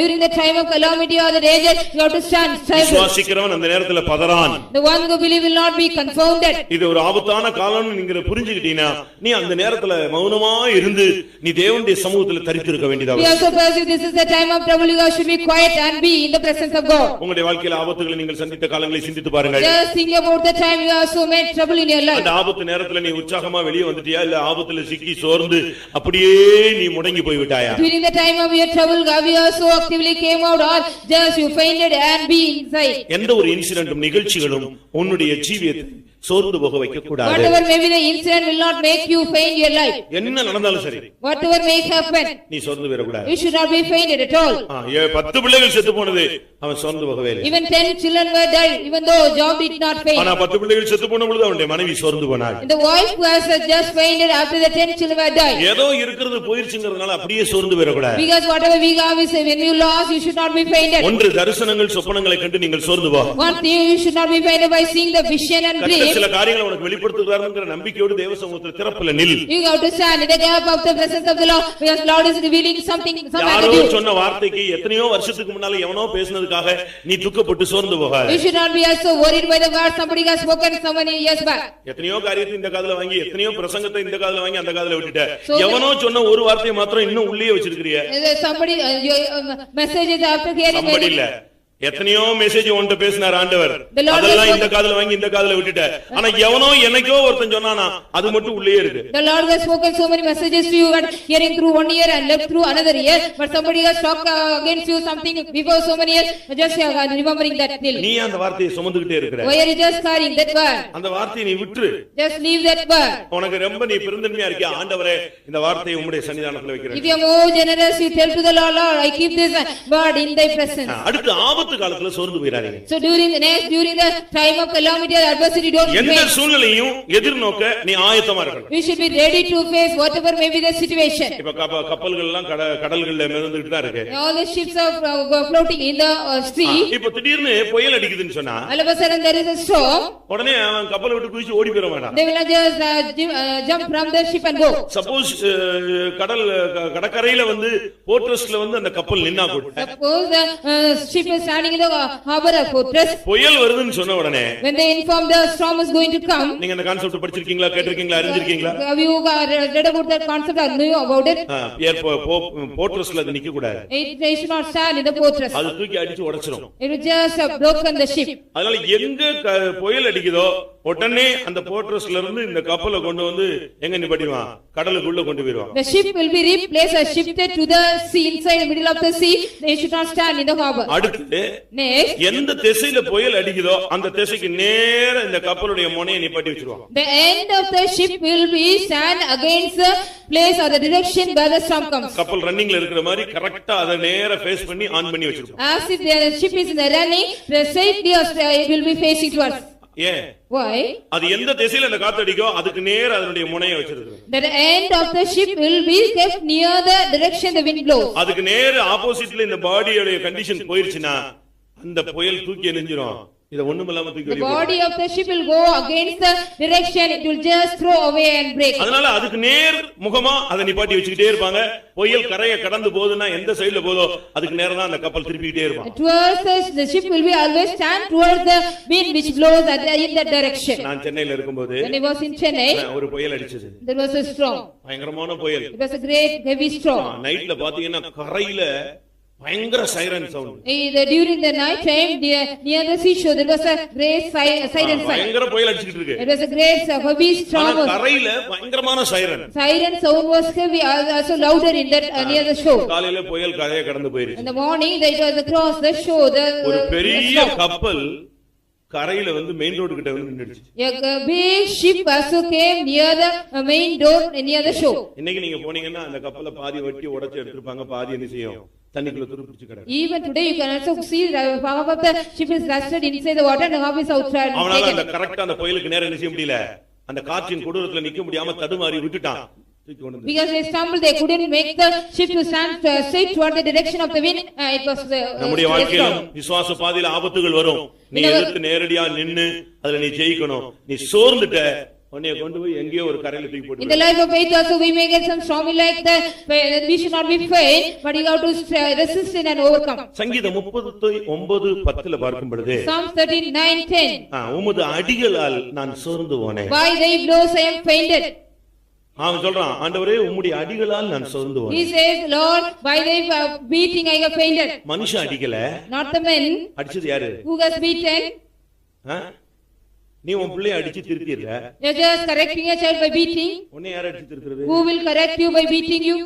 During the time of calamity or the danger you have to stand stable. விசுவாசிக்கிறவன் அந்த நேரத்துல பதறான். The one who believes will not be confounded. இது ஒரு ஆபத்தான காலம்னு நீங்க புரிஞ்சுக்கிட்டீனா நீ அந்த நேரத்துல மௌனமா இருந்து நீ தேவனுடைய சமூகத்துல தரித்திருக்க வேண்டியதா. We also perceive this this is the time of trouble, you should be quiet and be in the presence of God. உங்களுடைய வாழ்க்கையில ஆபத்துகளை நீங்கள் சந்தித்த காலங்களை சிந்தித்து பாருங்கள். Just think about the time you have so many trouble in your life. அந்த ஆபத்து நேரத்துல நீ உற்சாகமா வெளியே வந்துட்டியா இல்ல ஆபத்துல சிக்கி சோர்ந்து அப்படியே நீ முடங்கி போய் விட்டாயா? During the time of your trouble, have you so actively came out or just you fainted and be inside? எந்த ஒரு இன்சிடென்ட்டும் நிகழ்ச்சிகளும் உன்னுடைய ஜீவியத்தை சோர்ந்து போக வைக்க கூடாது. Whatever may be the incident will not make you faint your life. என்ன நடந்தாலும் சரி. Whatever may happen. நீ சோர்ந்து போக கூடாது. You should not be fainted at all. 10 பிள்ளைகள் செத்து போனது அவன் சோர்ந்து போகவே இல்லை. Even 10 children were died even though Job did not faint. ஆனா 10 பிள்ளைகள் செத்து போன பொழுது அவனுடைய மனைவி சோர்ந்து போனாள். The wife was just fainted after the 10 children were died. ஏதோ இருக்குது போயிருச்சுங்கிறதுனால அப்படியே சோர்ந்து போக கூடாது. Because whatever we have is when you lost you should not be fainted. ஒன்று தரிசனங்கள் சொப்பனங்களை கண்டு நீங்கள் சோர்ந்து போ. One thing you should not be fainted by seeing the vision and dream. சில காரியங்களை உனக்கு வெளிப்படுத்துகிறார்ங்கற நம்பிக்கையோடு தேவ சமூகத்தில் திறப்புல நில். You have to stand in the gap of the presence of the Lord because Lord is revealing something யாரோ சொன்ன வார்த்தைக்கு எத்தனையோ வருஷத்துக்கு முன்னால எவனோ பேசினதுக்காக நீ துக்கப்பட்டு சோர்ந்து போகாத. You should not be also worried by the word somebody has spoken so many years back. எத்தனையோ காரியத்தை இந்த காதுல வாங்கி எத்தனையோ பிரசங்கத்தை இந்த காதுல வாங்கி அந்த காதுல விட்டுட்ட. எவனோ சொன்ன ஒரு வார்த்தையை மாத்திரம் இன்னும் உள்ளே வச்சிருக்கிறியே. Somebody messages after hearing somebody இல்ல எத்தனையோ மெசேஜ் உன்கிட்ட பேசினார் ஆண்டவர் அதெல்லாம் இந்த காதுல வாங்கி இந்த காதுல விட்டுட்ட. ஆனா எவனோ என்னைக்கோ ஒருத்தன் சொன்னானா அது மட்டும் உள்ளே இருக்கு. The Lord has spoken so many messages to you but hearing through 1 year and left through another year but somebody has talked against you something before so many years just remembering that still. நீ அந்த வார்த்தையை சுமந்துக்கிட்டே இருக்கற. Why are you just carrying that word? அந்த வார்த்தையை நீ விட்டுரு. Just leave that word. உனக்கு ரொம்ப நீ பெருந்தன்மையா இருக்கியா ஆண்டவரே இந்த வார்த்தையை உம்முடைய சன்னிதானத்துல வைக்கிறேன். If you are more generous you tell to the Lord, Lord I keep this word in thy presence. அடுத்து ஆபத்து காலத்துல சோர்ந்து So during the time of calamity or adversity don't faint. எந்த சூழ்நிலையும் எதிர்நோக்க நீ ஆயத்தமா இருக்கணும். We should be ready to face whatever may be the situation. இப்ப கப்பல்கள் எல்லாம் கடல்கள்ல மிதந்துட்டு தான் இருக்கு. All the ships are floating in the sea. இப்ப திடீர்னு புயல் அடிக்குதுன்னு சொன்னா all of a sudden there is a storm. உடனே அவன் கப்பலை விட்டு குதிச்சு ஓடி போற வேண்டாம். They will just jump from the ship and go. Suppose கடற்கரையில வந்து போர்ட்ரஸ்ட்ல வந்து அந்த கப்பல் நின்னா கூட. Suppose the ship is standing in the harbor or fortress. புயல் வருதுன்னு சொன்ன உடனே when they inform the storm is going to come. நீங்க அந்த கான்செப்ட் படிச்சிருக்கீங்களா கேட்டிருக்கீங்களா அறிஞ்சிருக்கீங்களா? Have you read about that concept or know about it? போர்ட்ரஸ்ட்ல அது நிக்க கூடாது. They should not stand in the fortress. அது தூக்கி அடிச்சு உடைச்சிரும். It will just broken the ship. அதனால எங்க புயல் அடிக்குதோ உடனே அந்த போர்ட்ரஸ்ல இருந்து இந்த கப்பலை கொண்டு வந்து எங்க நிப்பாட்டிடுவான் கடலுக்குள்ள கொண்டு போயிடுவான். The ship will be replaced or shifted to the sea inside the middle of the sea. They should not stand in the harbor. அடுத்து எந்த திசையில புயல் அடிக்குதோ அந்த திசைக்கு நேரா இந்த கப்பலுடைய முனையை நிப்பாட்டி வச்சிருவான். The end of the ship will be stand against the place or the direction where the storm comes. கப்பல் ரன்னிங்ல இருக்கிற மாதிரி கரெக்ட்டா அத நேரா ஃபேஸ் பண்ணி ஆன் பண்ணி வச்சிருப்பான். As if the ship is in the running, straightly it will be facing towards. Yeah. Why? அது எந்த திசையில அந்த காத்து அடிக்கோ அதுக்கு நேரா அதனுடைய முனையை வச்சிருக்கு. The end of the ship will be kept near the direction the wind blows. அதுக்கு நேரா ஆப்போசிட்ல இந்த பாடியோட கண்டிஷன் போயிருச்சுனா அந்த புயல் தூக்கி எறிஞ்சிரும். இத ஒண்ணுமில்லாம தூக்கி வெளிய. The body of the ship will go against the direction, it will just throw away and break. அதனால அதுக்கு நேர் முகமா அத நிப்பாட்டி வச்சிட்டே இருப்பாங்க. புயல் கரையை கடந்து போகுதுன்னா எந்த சைடுல போதோ அதுக்கு நேரா தான் அந்த கப்பல் திருப்பிட்டே இருக்கும். Towards the ship will be always stand towards the wind which blows in that direction. நான் சென்னையில இருக்கும்போது when I was in Chennai ஒரு புயல் அடிச்சது. There was a storm. பயங்கரமான புயல். It was a great heavy storm. நைட்ல பாத்தீங்கன்னா கரையில பயங்கர siren sound. During the night time near the seashore there was a great siren sound. பயங்கர புயல் அடிச்சிட்டு இருக்கு. It was a great heavy storm. கரையில பயங்கரமான siren. Siren sound was heavy also louder in that near the shore. காலையில புயல் கரையை கடந்து போயிருச்சு. In the morning it was across the shore. ஒரு பெரிய கப்பல் கரையில வந்து மெயின் ரோட் கிட்ட வந்து நின்னுடுச்சு. A big ship also came near the main door near the shore. இன்னைக்கு நீங்க போனீங்கன்னா அந்த கப்பலை பாதி வெட்டி உடைச்சு எடுத்துப்பாங்க பாதி என்ன செய்யும் தண்ணிக்குள்ள துருப்பிடிச்சு கிடக்கு. Even today you can also see the half of the ship is rusted inside the water and half is outside. அவனால அந்த கரெக்ட்டா அந்த புயலுக்கு நேரா என்ன செய்ய முடியல அந்த காற்றின் கொடூரத்துல நிக்க முடியாம தடுமாறி விட்டுட்டான். Because they stumbled they couldn't make the ship to stand straight toward the direction of the wind. It was நம்முடைய வாழ்க்கையில விசுவாச பாதையில ஆபத்துகள் வரும். நீ எதிர்த்து நேரடியா நின்னு அதுல நீ ஜெயிக்கணும். நீ சோர்ந்துட்ட உன்னை கொண்டு போய் எங்கேயோ ஒரு கரையில தூக்கி போடு. In the life of faith also we may get some storm like that. We should not be faint but you have to resist it and overcome. சங்கீதம் 39:10 பார்க்கும் பொழுது Psalm 39:10 உமது அடிகளால் நான் சோர்ந்து போனேன். By thy blows I am fainted. அவன் சொல்றான், ஆண்டவரே உம்முடைய அடிகளால் நான் சோர்ந்து He போனேன். says, Lord, by the beating I have fainted. மனுஷன் அடிக்கல, Not the men அடிச்சது யாரு? who has beaten. ஆ? நீ உன் பிள்ளைய அடிச்சு திருத்திடுற, You are just correcting a child by beating. உன்னை யார் அடிச்சு திருத்துறது? Who will correct you by beating you?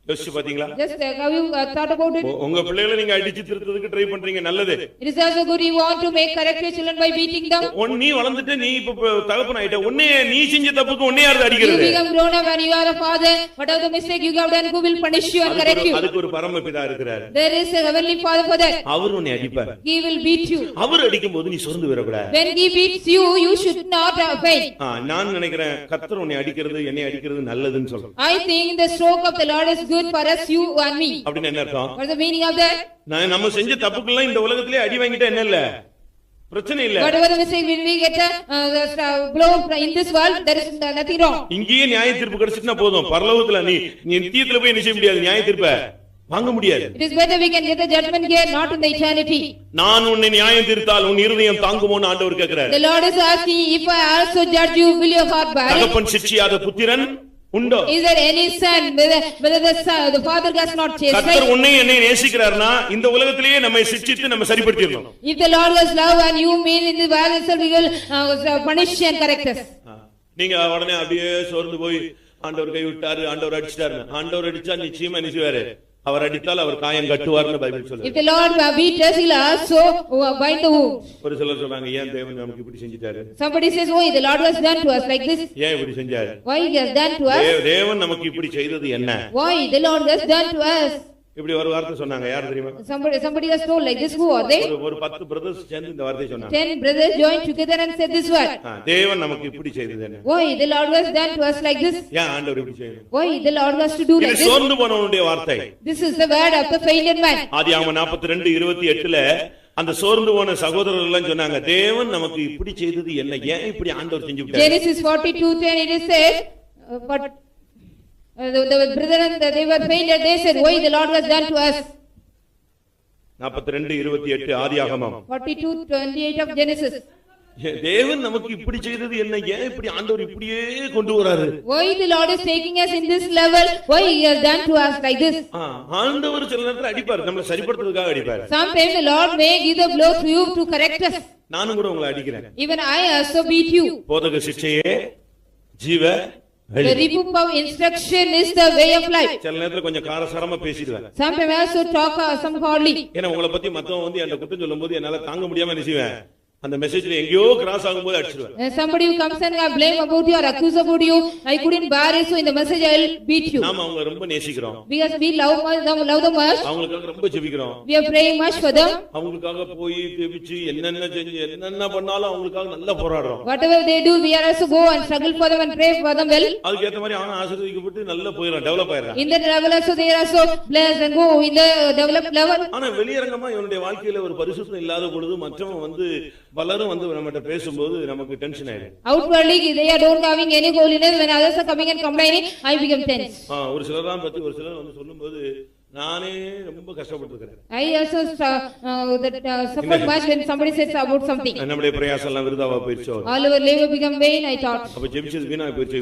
யோசிச்சு பாத்தீங்களா? Just have you thought about it? உங்க பிள்ளைகளை நீங்க அடிச்சு திருத்துறதுக்கு ட்ரை பண்றீங்க, நல்லது. It is also good you want to make correct your children by beating them. நீ வளர்ந்துட்டு நீ இப்ப தகப்பன் ஆயிட்ட, உன்னை நீ செஞ்ச தப்புக்கு உன்னை யாரு You அடிக்கிறது? become grown up and you are a father. Whatever the mistake you have done, who will punish you and correct you? அதுக்கு ஒரு பரமபிதா இருக்கிறார். There is a heavenly father for that. அவர் உன்னை அடிப்பார். He will beat you. அவர் அடிக்கும்போது நீ சோர்ந்து வரக்கூடாது. When he beats you, you should not faint. நான் நினைக்கிறேன் கர்த்தர் உன்னை அடிக்கிறது, என்னை அடிக்கிறது நல்லதுன்னு சொல்றேன். I think the stroke of the Lord is good for us, you and me. அப்படின்னு என்ன அர்த்தம்? What is the meaning of that? நம்ம செஞ்ச தப்புக்கெல்லாம் இந்த உலகத்திலே அடி வாங்கிட்டா என்ன இல்ல, பிரச்சனை இல்ல. Whatever the mistake we get a blow in this world, there is nothing wrong. இங்கேயே நியாய தீர்ப்பு கிடைச்சிட்டா போதும். பரலோகத்துல நீ நித்தியத்துல போய் நிச்சய முடியாது, நியாய தீர்ப்பை வாங்க முடியாது. It is better we can get the judgment here, not in the eternity. நான் உன்னை நியாயம் தீர்த்தால் உன் இருதயம் தாங்குமோன்னு ஆண்டவர் கேக்குறார். The Lord is asking, if I also judge you, will your heart bear it? தகப்பன் சிட்சியாத புத்திரன் உண்டோ? Is there any son whether the father does not chastise? கர்த்தர் உன்னை என்னை நேசிக்கிறார்னா இந்த உலகத்திலேயே நம்மை சிட்சித்து நம்ம சரிப்படுத்திடணும். If the Lord was love and you mean in the world itself, he will punish and correct us. நீங்க உடனே அப்படியே சோர்ந்து போய் ஆண்டவர் கை விட்டாரு, ஆண்டவர் அடிச்சிட்டாரு. ஆண்டவர் அடிச்சா நிச்சயமா நிச்சயவாரு, அவர் அடித்தால் அவர் காயம் கட்டுவார்னு பைபிள் சொல்லுது. If the Lord beat us, he will also bind the wound. ஒரு சிலர் சொல்றாங்க, ஏன் தேவன் நமக்கு இப்படி செஞ்சிட்டாரு? Somebody says, oh, the Lord has done to us like this. ஏன் இப்படி செஞ்சாரு? Why he has done to us? தேவன் நமக்கு இப்படி செய்தது என்ன? Why the Lord has done to us? இப்படி ஒரு வார்த்தை சொன்னாங்க, யார் தெரியுமா? Somebody has told like this. Who are they? ஒரு 10 brothers சேர்ந்து இந்த வார்த்தை சொன்னாங்க. 10 brothers joined together and said this word. தேவன் நமக்கு இப்படி செய்தது என்ன? Why the Lord has done to us like this? ஏன் ஆண்டவர் இப்படி செய்யணும்? Why the Lord has to do like இது this? சோர்ந்து போனவனுடைய வார்த்தை. This is the word of the failed man. ஆதியாகமம் 42:28ல அந்த சோர்ந்து போன சகோதரர்கள் எல்லாம் சொன்னாங்க, தேவன் நமக்கு இப்படி செய்தது என்ன, ஏன் இப்படி ஆண்டவர் செஞ்சு விட்டார்? Genesis 42:10 it is said, but the brethren they were fainted, they said, why the Lord has done to us? 42:28 ஆதியாகமம். 42:28 of Genesis. தேவன் நமக்கு இப்படி செய்தது என்ன, ஏன் இப்படி ஆண்டவர் இப்படியே கொண்டு வராரு? Why the Lord is taking us in this level? Why he has done to us like this? ஆண்டவர் சில நேரத்துல அடிப்பார், நம்மளை சரிப்படுத்துறதுக்காக அடிப்பார். Sometimes the Lord may give the blow to you to correct us. நானும் கூட உங்களை அடிக்கிறேன். Even I also beat you. போதக சிட்சையே ஜீவ The rebuke of instruction is the way of life. சில நேரத்துல கொஞ்சம் காரசாரமா பேசிடுவேன். Sometimes I also talk some hardly. ஏன்னா உங்களை பத்தி மத்தவங்க வந்து என்ன குற்றம் சொல்லும்போது என்னால தாங்க முடியாம நினைச்சுவேன், அந்த மெசேஜ்ல எங்கயோ கிராஸ் ஆகும்போது அடிச்சிடுவேன். Somebody who comes and blame about you or accuse about you, I couldn't bear it, so in the message I will beat you. நாம அவங்களை ரொம்ப நேசிக்கிறோம். Because we love them much. அவங்களுக்காக ரொம்ப ஜெபிக்கிறோம். We are praying much for them. அவங்களுக்காக போய் ஜெபிச்சு என்னென்ன செஞ்சு என்னென்ன பண்ணாலும் அவங்களுக்காக நல்லா போராடுறோம். Whatever they do, we are also go and struggle for them and pray for them well. அதுக்கு ஏத்த மாதிரி அவன் ஆசீர்வதிக்கப்பட்டு நல்லா போயிடும், டெவலப் ஆயிடுறான். In that level also they are also blessed and go in the developed level. ஆனா வெளியரங்கமா இவனுடைய வாழ்க்கையில ஒரு பரிசுத்தம் இல்லாத பொழுது மற்றவன் வந்து பலரும் வந்து நம்மகிட்ட பேசும்போது நமக்கு டென்ஷன் ஆயிடும். Outwardly they are don't having any holiness, when others are coming and complaining, I become tense. ஒரு சிலர் தான் பத்தி ஒரு சிலர் வந்து சொல்லும்போது நானே ரொம்ப கஷ்டப்பட்டிருக்கிறேன். I also suffered much when somebody says about something. நம்முடைய பிரயாசம் எல்லாம் விருதாவா போயிடுச்சோ, All our labor become vain, I thought. அப்ப ஜெபிச்சது வீணா போயிடுச்சு,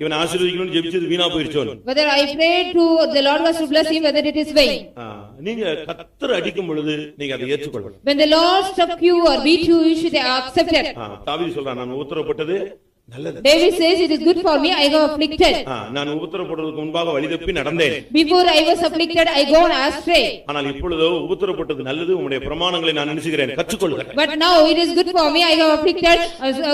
இவன் ஆசீர்வதிக்கணும்னு ஜெபிச்சது வீணா போயிடுச்சோ. Whether I prayed to the Lord was to bless him, whether it is vain. நீங்க கர்த்தர் அடிக்கும் பொழுது நீங்க அதை ஏற்றுக்கொள்ளணும். When the Lord struck you or beat you, you should accept it. தாவீது சொல்றான், நான் உத்தரப்பட்டது நல்லது. David says, it is good for me, I go afflicted. நான் உபத்திரப்படுவதற்கு முன்பாக வழிதப்பி நடந்தேன். Before I was afflicted, I go astray. ஆனால் இப்பொழுதோ உபத்திரப்பட்டது நல்லது, உம்முடைய பிரமாணங்களை நான் நினைச்சுகிறேன், கற்றுக்கொள்கிறேன். But now it is good for me, I go afflicted,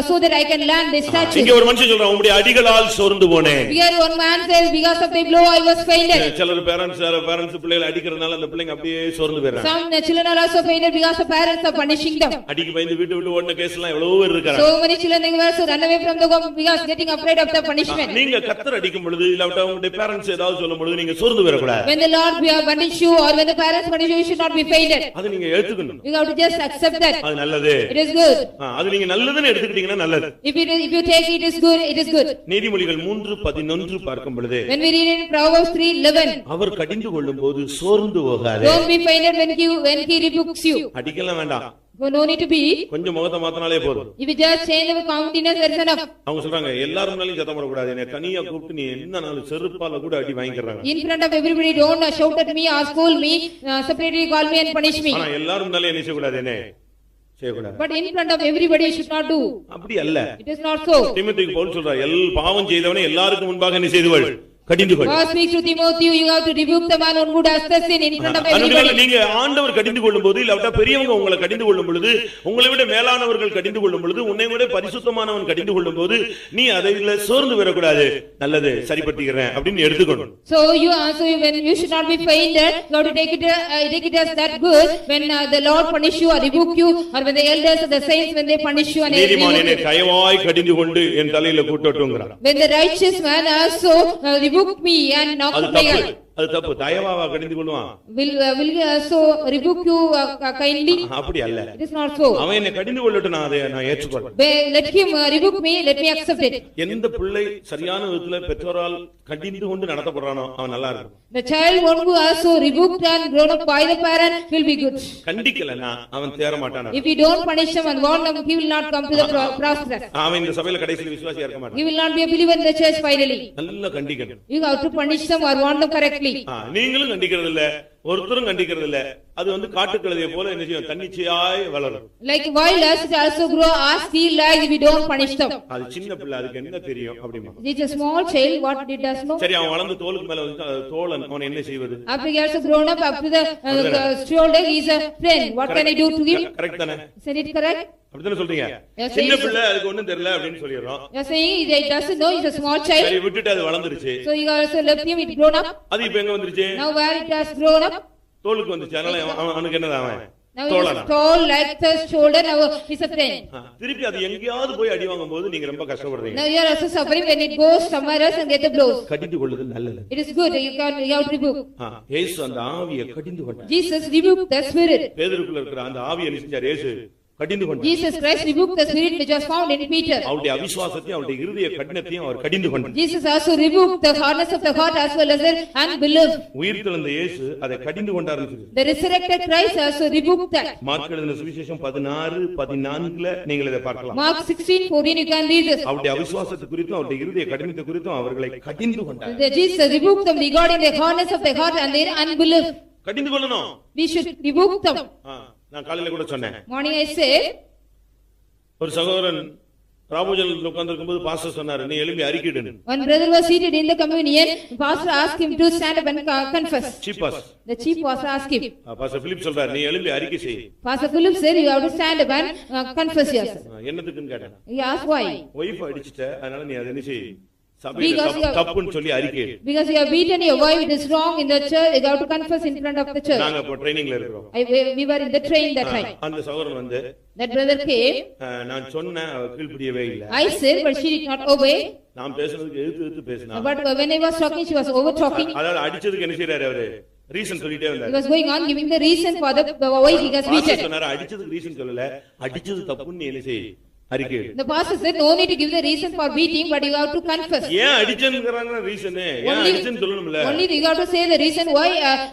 so that I can learn this statute. இங்க ஒரு மனுஷன் சொல்றான், உம்முடைய அடிகளால் சோர்ந்து போனேன். Here one man says, because of the blow I was fainted. சிலர் பேரண்ட்ஸ் பிள்ளைகளை அடிக்கிறதுனால அந்த பிள்ளைங்க அப்படியே சோர்ந்து போயிடுறாங்க. Some children are also fainted because the parents are punishing them. அடிக்கு பயந்து வீட்டு விட்டு ஓடின கேஸ் எல்லாம் எவ்வளவு பேர் இருக்காங்க. So many children they were so run away from the home because getting afraid of the punishment. நீங்க கர்த்தர் அடிக்கும் பொழுது இல்லாவிட்டா உங்களுடைய பேரண்ட்ஸ் ஏதாவது சொல்லும் பொழுது நீங்க சோர்ந்து போயிடக்கூடாது. When the Lord punish you or when the parents punish you, you should not be fainted. அது நீங்க ஏத்துக்கணும். You have to just accept that. அது நல்லது. It is good. அது நீங்க நல்லதுன்னு எடுத்துக்கிட்டீங்கன்னா நல்லது. If you take it is good, it is good. நீதிமொழிகள் 3:11 பார்க்கும் பொழுது, When we read in Proverbs 3:11, அவர் கடிந்து கொள்ளும்போது சோர்ந்து போகாதே. don't be fainted when he rebukes you. அடிக்கலாம் வேண்டாம், No need to be. கொஞ்சம் முகத்தை மாத்தினாலே போதும். If you just change the countenance, that is enough. அவங்க சொல்றாங்க எல்லாரும் முன்னாலயும் சத்தம் போடக்கூடாது, என்னை தனியா கூப்பிட்டு நீ என்ன நாள் செருப்பால கூட அடி வாங்கிக்கிறாங்க. In front of everybody, don't shout at me or scold me, separately call me and punish me. ஆனா எல்லாரும் முன்னாலே என்ன செய்யக்கூடாது, என்ன செய்யக்கூடாது. But in front of everybody, you should not do. அப்படி அல்ல. It is not so. தீமோத்தேயுக்கு Pavul சொல்றார், பாவம் செய்தவனே எல்லாருக்கும் முன்பாக என்ன செய்துவள், கடிந்து கொள். God speaks to Timothy, you have to rebuke the man who does the sin in front of everybody. நீங்க ஆண்டவர் கடிந்து கொள்ளும்போது இல்ல பெரியவங்க உங்களை கடிந்து கொள்ளும் பொழுது, உங்களை விட மேலானவர்கள் கடிந்து கொள்ளும் பொழுது, உன்னை விட பரிசுத்தமானவன் கடிந்து கொள்ளும்போது நீ அதில சோர்ந்து வரக்கூடாது. நல்லது, சரிப்படுத்திக்கிறேன் அப்படின்னு எடுத்துக்கணும். So you also, when you should not be fainted, you have to take it as that good when the Lord punish you or rebuke you, or when the elders or the saints when they punish you and நீதிமான் என்னை தயவாய் கடிந்து கொண்டு என் தலையில கூட்டட்டும்ங்கறார். When the righteous man also rebuke me and knock me out. அது தப்பு. தயவாவா கடிந்து கொள்வான். Will also rebuke you kindly? அப்படி அல்ல. It is not so. அவன் என்னை கடிந்து கொள்ளட்டும், நான் ஏற்றுக்கொள்றேன். Let him rebuke me, let me accept it. எந்த பிள்ளை சரியான விதத்துல பெற்றோரால் கடிந்து கொண்டு நடத்தப்படுறானோ அவன் நல்லா இருக்கும். The child one who also rebuked and grown up by the parent will be good. கண்டிக்கலனா அவன் தேற மாட்டான். If you don't punish him and warn him, he will not come to the process. அவன் இந்த சபையில கடைசில விசுவாசியா இருக்க மாட்டான். He will not be a believer in the church finally. நல்லா கண்டிக்கணும். You have to punish them or warn them correctly. நீங்களும் கண்டிக்கிறது இல்ல, ஒருத்தரும் கண்டிக்கிறது இல்ல. அது காட்டுக்கழுதையை போல என்ன செய்யும், தன்னிச்சையாய் வளரும். Like wild it also grow as sea like if you don't punish them. அது சின்ன பிள்ளை, அதுக்கு என்ன தெரியும் அப்படிமா. It's a small child, what it does know. சரி, அவன் வளர்ந்து தோலுக்கு மேல வந்து தோளன், அவன் என்ன செய்வது? After he also grown up to the shoulder, he is a friend. What can I do to him? Correct தானே? Is it correct? அப்படிதானே சொல்றீங்க? சின்ன பிள்ளை, அதுக்கு ஒண்ணும் தெரியல அப்படின்னு சொல்லிரோம். You are saying it doesn't know, it's a small child. சரி, விட்டுட்டு அது வளர்ந்துருச்சு. So you also left him, it grown up. அது இப்போ எங்க வந்துருச்சு? Now where it has grown up? தோலுக்கு வந்துச்சு. அதனால அவனுக்கு என்னது, அவன் now he is tall like the shoulder, now he's a friend. திருப்பி அது எங்கயாவது போய் அடி வாங்கும்போது நீங்க ரொம்ப கஷ்டப்படுறீங்க. Now you are also suffering when it goes somewhere else and get the blows. கடிந்து கொள்ளுது நல்லது. It is good, you have to rebuke. இயேசு அந்த ஆவியை கடிந்து கொண்டார். Jesus rebuked the spirit. பேதுருக்குள்ள இருக்கிற அந்த ஆவியை என்ன செஞ்சார்? இயேசு கடிந்து கொண்டார். Jesus Christ rebuked the spirit which was found in Peter. அவருடைய அவிசுவாசத்தையும் அவருடைய இருதய கடினத்தையும் அவர் கடிந்து கொண்டார். Jesus also rebuked the hardness of the heart as well as the unbelief. உயிர்த்தெழுந்த இயேசு அதை கடிந்து கொண்டார்னு சொல்லுது. The resurrected Christ also rebuked that. Mark எழுதின சுவிசேஷம் 16:14 நீங்கள் இதை பார்க்கலாம். Mark 16:14 you can read this. அவருடைய அவிசுவாசத்தை குறித்தும் அவருடைய இருதய கடினத்தை குறித்தும் அவர்களை கடிந்து கொண்டார். Jesus rebuked them regarding the hardness of the heart and their unbelief. கடிந்து கொள்ளணும். We should rebuke them. நான் காலையில கூட சொன்னேன். Morning I said, ஒரு சகோதரன் ராபோஜனில் உட்கார்ந்திருக்கும்போது பாஸ்டர் சொன்னாரு, நீ எழும்பி அறிக்கையிடு. one brother was seated in the communion, pastor asked him to stand up and confess. Chief pastor, the chief pastor asked him, pastor Philip சொல்றாரு, நீ எழும்பி அறிக்கை செய். Pastor Philip said you have to stand up and confess yourself. என்னத்துக்குன்னு கேட்டான். He asked why. வைஃப் அடிச்சிட்ட, அதனால நீ அதை என்ன செய், சபையில தப்புன்னு சொல்லி அறிக்கையிடு. Because you have beaten your wife, it is wrong in the church, you have to confess in front of the church. நாங்க இப்ப ட்ரெய்னிங்ல இருக்கோம். We were in the train that time. அந்த சகோதரன் வந்து, that brother came, நான் சொன்னேன், அவ கீழ்ப்படியவே இல்ல. I said but she did not obey. நான் பேசுனதுக்கு எதிர்த்து பேசினா. But when I was talking, she was over talking. அதாவது அடிச்சதுக்கு என்ன செய்றாரு அவரு? ரீசன் சொல்லிட்டே வந்தாரு. He was going on giving the reason for the why he has beaten. சொன்னாரு, அடிச்சதுக்கு ரீசன் சொல்லல, அடிச்சது தப்புன்னு நீ என்ன செய், அறிக்கையிடு. The pastor said no need to give the reason for beating, but you have to confess. ஏன் அடிச்சேங்கறாங்க ரீசன், ஏன் அடிச்சேன்னு சொல்லணும்ல. Only you have to say the reason why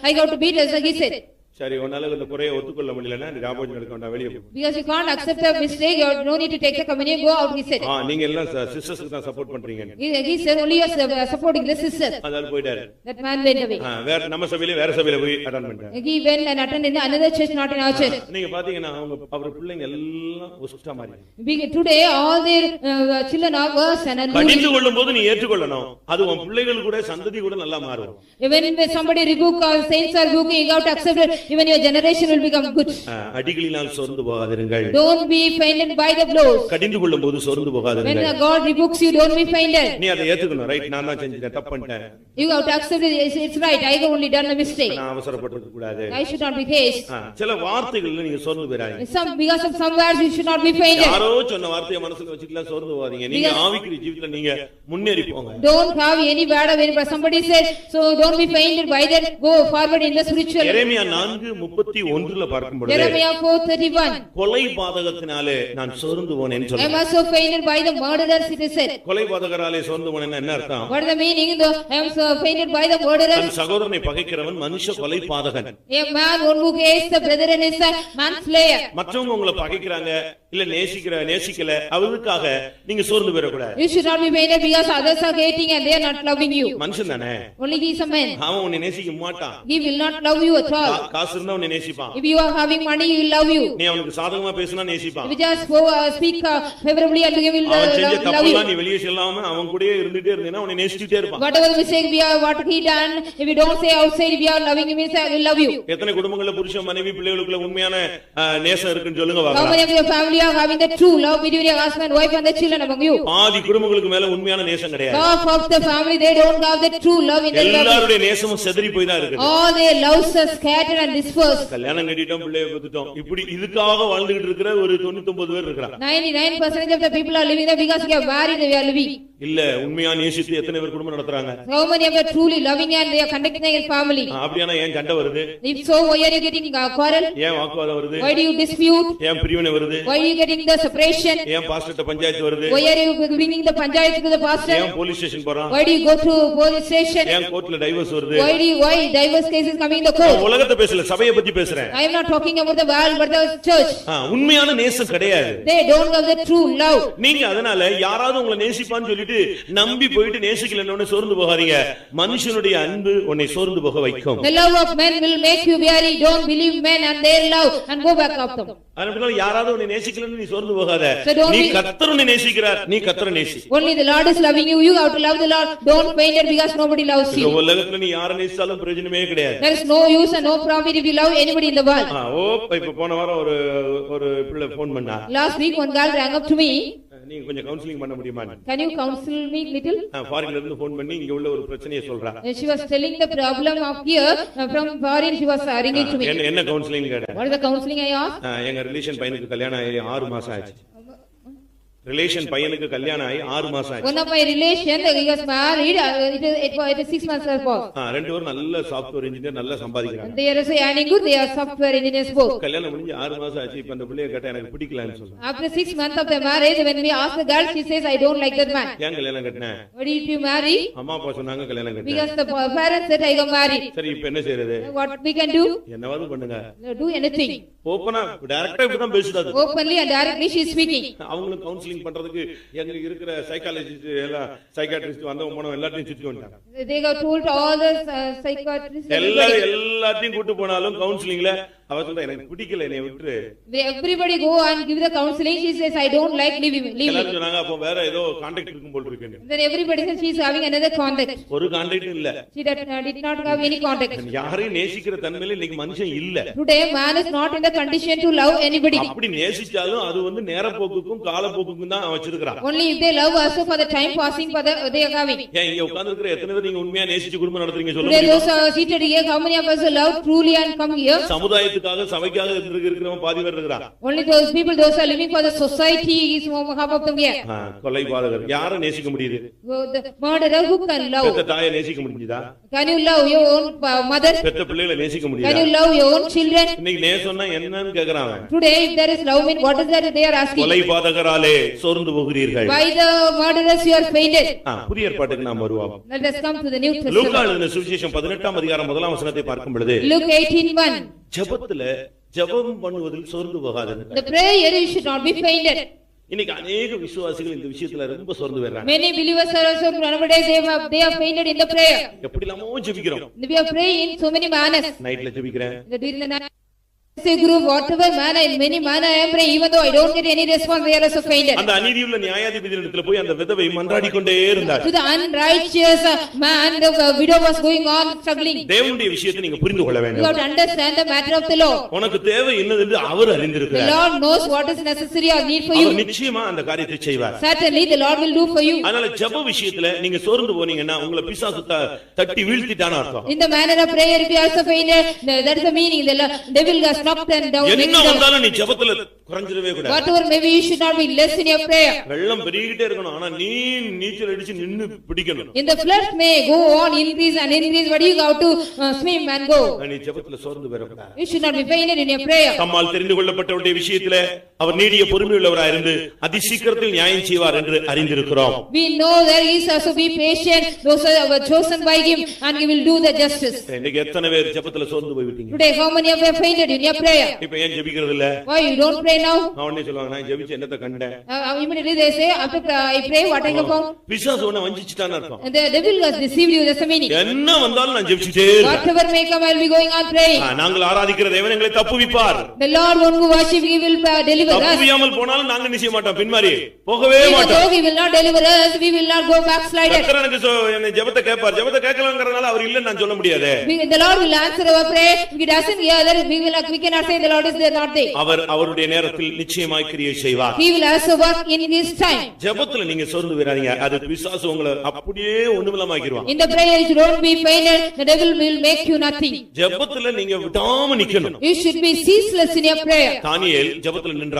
I got to beat, as he said. சரி, உன்னால இந்த குறையை ஒத்துக்கொள்ள முடியலன்னா நீ ராபோஜன் எடுக்க வேண்டாம், வெளியே போ. Because you can't accept a mistake, you no need to take the communion, go out, he said. நீங்க எல்லாம் சிஸ்டர்ஸ்க்கு தான் சப்போர்ட் பண்றீங்க. He said only you are supporting the sister. அதனால போய்டாரு. That man went away. வேற நம்ம சபையில வேற சபையில போய் அட்டெண்ட் பண்ணிட்டாரு. He went and attended in another church, not in our church. நீங்க பாத்தீங்கன்னா அவர் பிள்ளைங்க எல்லாம் ஒஸ்டா மாதிரி. Today all their children are worse and கடிந்து கொள்ளும்போது நீ ஏற்றுக்கொள்ளணும். அது உன் பிள்ளைகள் கூட சந்ததி கூட நல்லா மாறும். Even when somebody rebuke or saints are rebuking, you have to accept it. Even your generation will become good. அடிகளினால் சோர்ந்து போகாதீர்கள். Don't be fainted by the blows. கடிந்து கொள்ளும்போது சோர்ந்து போகாதீர்கள். When God rebukes you, don't be fainted. நீ அதை ஏத்துக்கணும். ரைட், நான் தான் செஞ்சேன், தப்பு பண்ணிட்டேன். You have to accept it. It's right, I have only done a mistake. நான் அவசரப்பட்டு கூடாது. I should not be hasty. சில வார்த்தைகள்ல நீங்க சோர்ந்து போறாதீங்க. Because of some words you should not be fainted. யாரோ சொன்ன வார்த்தையை மனசுல வச்சிட்டலாம் சோர்ந்து போகாதீங்க. நீங்க ஆவிக்குரிய ஜீவிதத்துல நீங்க முன்னேறி போங்க. Don't have any bad of anybody. Somebody said, so don't be fainted by that. Go forward in the spiritual. எரேமியா 4 4:31 பார்க்கும் பொழுது Jeremiah 4:31. கொலை பாதகத்தினாலே நான் சோர்ந்து போனேன்னு I am சொல்றார். also fainted by the murderers, it is said. கொலை பாதகராலே சோர்ந்து போனேன்னா என்ன அர்த்தம்? What is the meaning? I am so fainted by the murderers. தன் சகோதரனை பகைக்கிறவன் மனுஷ கொலை பாதகன். A man one who hates the brethren is a manslayer. மற்றவங்க உங்களை பகைக்கிறாங்க இல்ல நேசிக்கல அவருக்காக நீங்க சோர்ந்து போயிடக்கூடாது. You should not be fainted because others are hating and they are not loving you. மனுஷன் தானே, Only he is a man. அவன் உன்னை நேசிக்க மாட்டான். He will not love you at all. காசு இருந்தா உன்னை நேசிப்பான். If you are having money, he will love you. நீ அவனுக்கு சாதகமா பேசினா நேசிப்பான். If you just speak favorably and he will அவன் செஞ்ச love you. தப்பெல்லாம் நீ வெளியே சொல்லாம அவன் கூடயே இருந்துட்டே இருந்தீனா உன்னை நேசிச்சிட்டே இருப்பான். Whatever the mistake we are, what he done, if you don't say outside, if you are loving him, he will love you. எத்தனை குடும்பங்கள்ல புருஷன் மனைவி பிள்ளைகளுக்குள்ள உண்மையான நேசம் இருக்குன்னு சொல்லுங்க How பாக்கலாம். many of your family are having the true love between your husband, wife and the children among you? பாதி குடும்பங்களுக்கு மேல உண்மையான நேசம் கிடையாது. Half of the family, they don't have the true love in their family. எல்லாருடைய நேசமும் செதறி போய் தான் இருக்குது. All their loves are scattered and dispersed. கல்யாணம் கட்டிட்டோம் பிள்ளையை பெத்துட்டோம் இப்படி இதுக்காக வாழ்ந்துகிட்டு இருக்கிற ஒரு 99 பேர் இருக்காங்க. 99% of the people are living there because they are married, they are living. இல்ல உண்மையா நேசித்து எத்தனை பேர் குடும்பம் நடத்துறாங்க? How many of them are truly loving and they are conducting their family? அப்படியானா ஏன் சண்டை வருது? If so, why are you getting quarrel? ஏன் வாக்குவாதம் வருது? Why do you dispute? ஏன் பிரிவினை வருது? Why are you getting the separation? ஏன் பாஸ்டர்ட்ட பஞ்சாயத்து வருது? Why are you bringing the panchayat to the pastor? ஏன் போலீஸ் ஸ்டேஷன் போறான்? Why do you go to police station? ஏன் கோர்ட்ல டைவர்ஸ் வருது? Why divorce cases coming in the court? உலகத்தை பேசல, சபையை பத்தி பேசுறேன். I am not talking about the world but the church. உண்மையான நேசம் கிடையாது. They don't have the true love. நீங்க அதனால யாராவது உங்களை நேசிப்பான்னு சொல்லிட்டு நம்பி போயிட்டு நேசிக்கலன்னு சோர்ந்து போகாதீங்க. மனுஷனுடைய அன்பு உன்னை சோர்ந்து போக வைக்கும். The love of men will make you weary. Don't believe men and their love and go back of them. அதனால யாராவது உன்னை நேசிக்கலன்னு நீ சோர்ந்து போகாத. நீ கர்த்தர் உன்னை நேசிக்கிறார், நீ கர்த்தரை நேசி. Only the Lord is loving you. You have to love the Lord. Don't faint it because nobody loves you. இந்த உலகத்துல நீ யாரை நேசிச்சாலும் பிரயோஜனமே கிடையாது. There is no use and no profit if you love anybody in the world. இப்ப போன வாரம் ஒரு பிள்ளை போன் பண்ணா. Last week one girl rang up to me. நீங்க கொஞ்சம் கவுன்சிலிங் பண்ண முடியுமா? Can you counsel me little? ஃபாரின்ல இருந்து போன் பண்ணி இங்க உள்ள ஒரு பிரச்சனையை சொல்றா. She was telling the problem of here from foreign. She was ringing to me. என்ன கவுன்சிலிங் கேட்டேன். What is the counseling I asked? எங்க ரிலேஷன் பையனுக்கு கல்யாணம் ஆகி 6 மாசம் ஆச்சு. ரிலேஷன் பையனுக்கு கல்யாணம் ஆகி 6 மாசம் ஆச்சு. One of my relation, he was married. It is 6 months ago. ரெண்டு பேரும் நல்ல சாஃப்ட்வேர் இன்ஜினியர், நல்லா சம்பாதிக்கிறாங்க. They are earning good. They are software engineers both. கல்யாணம் முடிஞ்சு 6 மாசம் ஆச்சு. இப்ப அந்த பிள்ளைய கேட்டா எனக்கு பிடிக்கலன்னு சொல்றாங்க. After 6 months of the marriage, when we ask the girl, she says, "I don't like that man." ஏன் கல்யாணம் கட்டின? Why did you marry? அம்மா அப்பா சொன்னாங்க கல்யாணம் கட்டின. Because the parents said I got married. சரி இப்ப என்ன செய்யறது? What we can do? என்னவாது பண்ணுங்க. Do anything. ஓபனா டைரக்டா இப்படி தான் பேசுறாரு. Openly and directly she is speaking. அவங்களும் கவுன்சிலிங் பண்றதுக்கு எங்க இருக்கிற சைக்காலஜிஸ்ட் எல்லாம் சைக்காட்ரிஸ்ட் வந்தவங்க போனவங்க எல்லாத்தையும் சுத்தி வந்துட்டாங்க. They got told all the psychiatrists. எல்லாத்தையும் கூட்டி போனாலும் கவுன்சிலிங்ல அவ சொல்றா எனக்கு பிடிக்கல என்னை விட்டு. Everybody go and give the counseling. She says I don't like leaving. எல்லாரும் சொன்னாங்க அப்ப வேற ஏதோ கான்டாக்ட் இருக்கும் போல இருக்கு. Then everybody says she is having another contact. ஒரு கான்டாக்ட் இல்ல. She did not have any contact. யாரையும் நேசிக்கிற தன்மையில இன்னைக்கு மனுஷன் இல்ல. Today man is not in the condition to love anybody. அப்படி நேசிச்சாலும் அது வந்து நேரப்போக்குக்கும் காலப்போக்குக்கும் தான் வச்சிருக்கான். Only if they love also for the time passing for the they are having. ஏன் இங்க உட்கார்ந்து இருக்கிற எத்தனை பேர் நீங்க உண்மையா நேசிச்சு குடும்பம் நடத்துறீங்க சொல்லுங்க. Today those are seated here, how many of us love truly and come here? சமுதாயத்துக்காக சபைக்காக இருக்கிறவங்க பாதி பேர் இருக்கறாங்க. Only those people those are living for the society is half of them here. கொலை பாதகர் யாரை நேசிக்க முடியுது? The murderer who can love? பெத்த தாயை நேசிக்க முடியுதா? Can you love your own mother? பெத்த பிள்ளைகளை நேசிக்க முடியுதா? Can you love your own children? இன்னைக்கு நேசம்னா என்னன்னு கேக்குறாங்க. Today if there is love in what is that they are asking? கொலை பாதகராலே சோர்ந்து போகிறீர்கள். By the murderers you are fainted. புதிய ஏற்பாட்டுக்கு நாம் வருவோம். Let us come to the New Testament. லூக்கா எழுதின சுவிசேஷம் 18ஆம் அதிகாரம் 1ஆம் வசனத்தை பார்க்கும் பொழுது Luke 18:1. ஜெபத்துல ஜெபம் பண்ணுவதில் சோர்ந்து போகாதீங்க. The prayer you should not be fainted. இன்னைக்கு अनेक விசுவாசிகள் இந்த விஷயத்துல ரொம்ப சோர்ந்து போறாங்க. Many believers are also nowadays they are fainted in the prayer. எப்படிலாமோ ஜெபிக்கிறோம். We are praying in so many manners. நைட்ல ஜெபிக்கிறேன். During the night say group whatever manner in many manner I am praying even though I don't get any response they are also fainted. அந்த அநீதியுள்ள நியாயாதிபதியிடத்துல போய் அந்த விதவை மன்றாடி கொண்டே இருந்தார். To the unrighteous man the widow was going on struggling. தேவனுடைய விஷயத்தை நீங்க புரிந்து கொள்ள வேண்டும். You have to understand the matter of the Lord. உனக்கு தேவை என்னதென்று அவர் அறிந்திருக்கிறார். The Lord knows what is necessary or need for you. அவர் நிச்சயமா அந்த காரியத்தை செய்வார். Certainly the Lord will do for you. அதனால ஜெப விஷயத்துல நீங்க சோர்ந்து போனீங்கன்னா உங்களை பிசாசு தட்டி வீழ்த்திட்டான அர்த்தம். In the manner of prayer if you also fainted that is the meaning the devil has knocked and down. என்ன வந்தாலும் நீ ஜெபத்துல குறைஞ்சிடவே கூடாது. Whatever maybe you should not be less in your prayer. வெள்ளம் பெருகிட்டே இருக்கணும், ஆனா நீ நீச்சல் அடிச்சு நின்னு பிடிக்கணும். In the flood may go on increase and increase, but you have to swim and go. நீ ஜெபத்துல சோர்ந்து போறக்கூடாது. You should not be fainted in your prayer. தம்மால் தெரிந்து கொள்ளப்பட்டவருடைய விஷயத்திலே அவர் நீடிய பொறுமையுள்ளவராய் இருந்து அதிசீக்கிரத்தில் நியாயம் செய்வார் என்று அறிந்திருக்கிறோம். We know that he is also be patient, those are chosen by him, and he will do the justice. இன்னைக்கு எத்தனை பேர் ஜெபத்துல சோர்ந்து போய் விட்டீங்க? Today how many of you are fainted in your prayer? இப்ப ஏன் ஜெபிக்கிறது இல்ல? Why you don't pray now? அவனே சொல்வாங்க, நான் ஜெபிச்சு என்னத்த கண்டேன்? Immediately they say, after I pray, what I have found? பிசாசு உன்னை வஞ்சிச்சிட்டான்னு அர்த்தம். And the devil has deceived you, that's the meaning. என்ன வந்தாலும் நான் ஜெபிச்சிட்டே இருக்கேன். Whatever may come, I will be going on praying. நாங்கள் ஆராதிக்கிற தேவன் எங்களை தப்புவிப்பார். The Lord one who worship, he will deliver us. தப்புவியாமல் போனாலும் நாங்க நிச்சய மாட்டோம், பின்மாறி போகவே மாட்டோம். He will not deliver us, we will not go backslided. கர்த்தர் எனக்கு ஜெபத்தை கேட்பார், ஜெபத்தை கேட்கலங்கறனால அவர் இல்லன்னு நான் சொல்ல முடியாது. The Lord will answer our prayer. If he doesn't hear that, we cannot say the Lord is there, not there. அவர் அவருடைய நேரத்தில் நிச்சயமாய் கிரியை செய்வார். He will also work in his time. ஜெபத்துல நீங்க சோர்ந்து விடாதீங்க, அது பிசாசு உங்களை அப்படியே ஒண்ணுமில்லாமாக்கிடுவான். In the prayer you don't be fainted, the devil will make you nothing. ஜெபத்துல நீங்க விடாம நிக்கணும். You should be ceaseless in your prayer. தானியேல் ஜெபத்துல நின்றான்.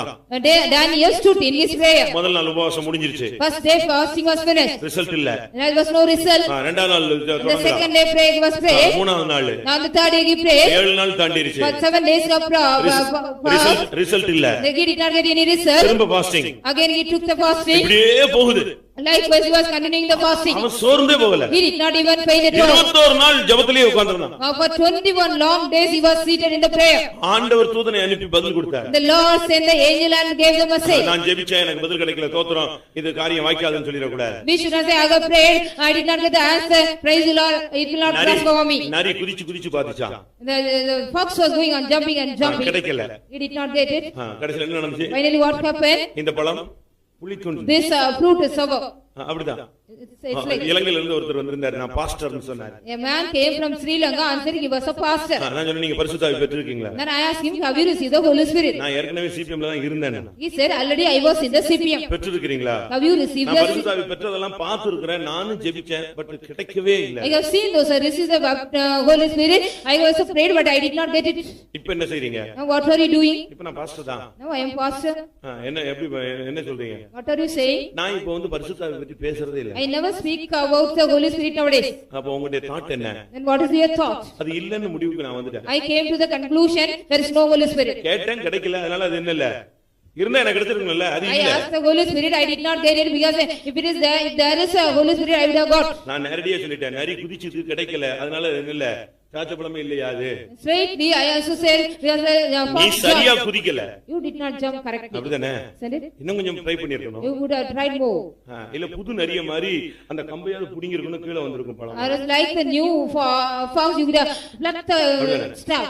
Daniel stood in his prayer. முதல் நாள் உபவாசம் முடிஞ்சிருச்சு. First day fasting was finished. Result இல்ல. There was no result. இரண்டாம் நாள் தொடர்ந்து. The second day prayer was prayed. மூணாவது நாள். Now the third day he prayed. 7 நாள் தாண்டிருச்சு. For 7 days of ரிசல்ட் இல்ல. He did not get any result. திரும்ப fasting. Again he took the fasting. இப்படியே போகுது. Likewise he was continuing the fasting. அவன் சோர்ந்தே போகல. He did not even faint at all. 21 நாள் ஜெபத்திலேயே உட்கார்ந்திருந்தான். For 21 long days he was seated in the prayer. ஆண்டவர் தூதனை அனுப்பி பதில் கொடுத்தார். The Lord sent the angel and gave the message. நான் ஜெபிச்சேன், எனக்கு பதில் கிடைக்கல, தோத்திரம், இது காரியம் வாய்க்காதுன்னு சொல்லிர கூடாது. We should not say I have prayed, I did not get the answer, praise the Lord, it will not prosper me. நரி குதிச்சு பாத்துச்சான். The fox was going on jumping and jumping. கிடைக்கல. He did not get it. கடைசில என்ன நடந்துச்சு? Finally what happened? இந்த பழம் புளிக்கும். This fruit is sour. அப்படிதான். It's like இலங்கையில இருந்து ஒருத்தர் வந்திருந்தாரு, நான் பாஸ்டர்னு சொன்னாரு. A man came from Sri Lanka and said he was a pastor. நான் சொன்னேன், நீங்க பரிசுத்த ஆவி பெற்றிருக்கீங்களா? Then I asked him, have you received the Holy Spirit? நான் ஏற்கனவே சிபிஎம்ல தான் இருந்தேன். He said already I was in the CPM. பெற்றிருக்கீங்களா? Have you received நான் the பரிசுத்த ஆவி பெற்றதெல்லாம் பார்த்திருக்கிறேன், நானும் ஜெபிச்சேன், பட் கிடைக்கவே இல்ல. I have seen those received the Holy Spirit. I also prayed but I did not get it. இப்போ என்ன செய்றீங்க? Now what are you doing? இப்போ நான் பாஸ்டர் தான். Now I am pastor. என்ன எப்படி என்ன சொல்றீங்க? What are you saying? நான் இப்போ வந்து பரிசுத்த ஆவி பத்தி பேசுறதே இல்ல. I never speak about the Holy Spirit nowadays. அப்ப உங்களுடைய தாட் என்ன? Then what is your thought? அது இல்லன்னு முடிவுக்கு நான் வந்துட்டேன். I came to the conclusion there is no Holy Spirit. கேட்டேன், கிடைக்கல, அதனால அது என்ன இல்ல. இருந்தா எனக்கு கிடைச்சிருக்கும்ல, அது I இல்ல. asked the Holy Spirit, I did not get it because if it is there, if there is a Holy Spirit I would have got. நான் நேரடியா சொல்லிட்டேன், நரி குதிச்சுது கிடைக்கல, அதனால அது இல்ல. திராட்சைப்பழமே இல்லையா அது? Straightly I also said because the நீ fox சரியா jumped. குதிக்கல. You did not jump correctly. அப்படிதானே? Isn't it? இன்னும் கொஞ்சம் ட்ரை பண்ணிருக்கணும். You would have tried more. இல்ல புது நரிய மாதிரி அந்த கம்பையாவது புடிங்கி இருக்கணும், கீழ வந்திருக்கும் பழம். I was like the new fox, you would have plucked the staff.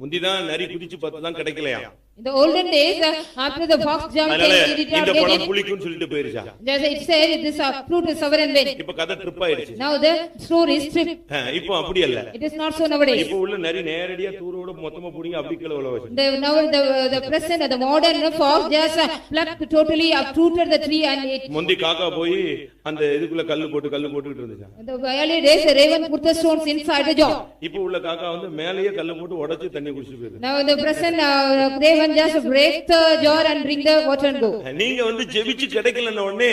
முந்திதான் நரி குதிச்சு பார்த்து தான் கிடைக்கலையா? In the olden days, after the fox jumped, அதனால he did not இந்த get பழம் it. புளிக்கும்னு சொல்லிட்டு போயிருச்சா? Just it said this fruit is sour and vain. இப்ப கதை ட்ரிப் ஆயிடுச்சு. Now the story is trip. இப்போ அப்படி இல்ல. It is not so nowadays. இப்போ உள்ள நரி நேரடியா தூரோட மொத்தமா புடிங்க அப்படி கீழ உள்ள வச்சு. Now the present the modern fox just plucked totally uprooted the tree and ate. முந்தி காக்கா போய் அந்த இதுக்குள்ள கல்லு போட்டுக்கிட்டு இருந்துச்சு. The early days the raven put the stones inside the jar. இப்போ உள்ள காக்கா வந்து மேலேயே கல்லு போட்டு உடைச்சு தண்ணி குடிச்சிட்டு போகுது. Now the present raven just break the jar and drink the water and go. நீங்க வந்து ஜெபிச்சு கிடைக்கலன்ன உடனே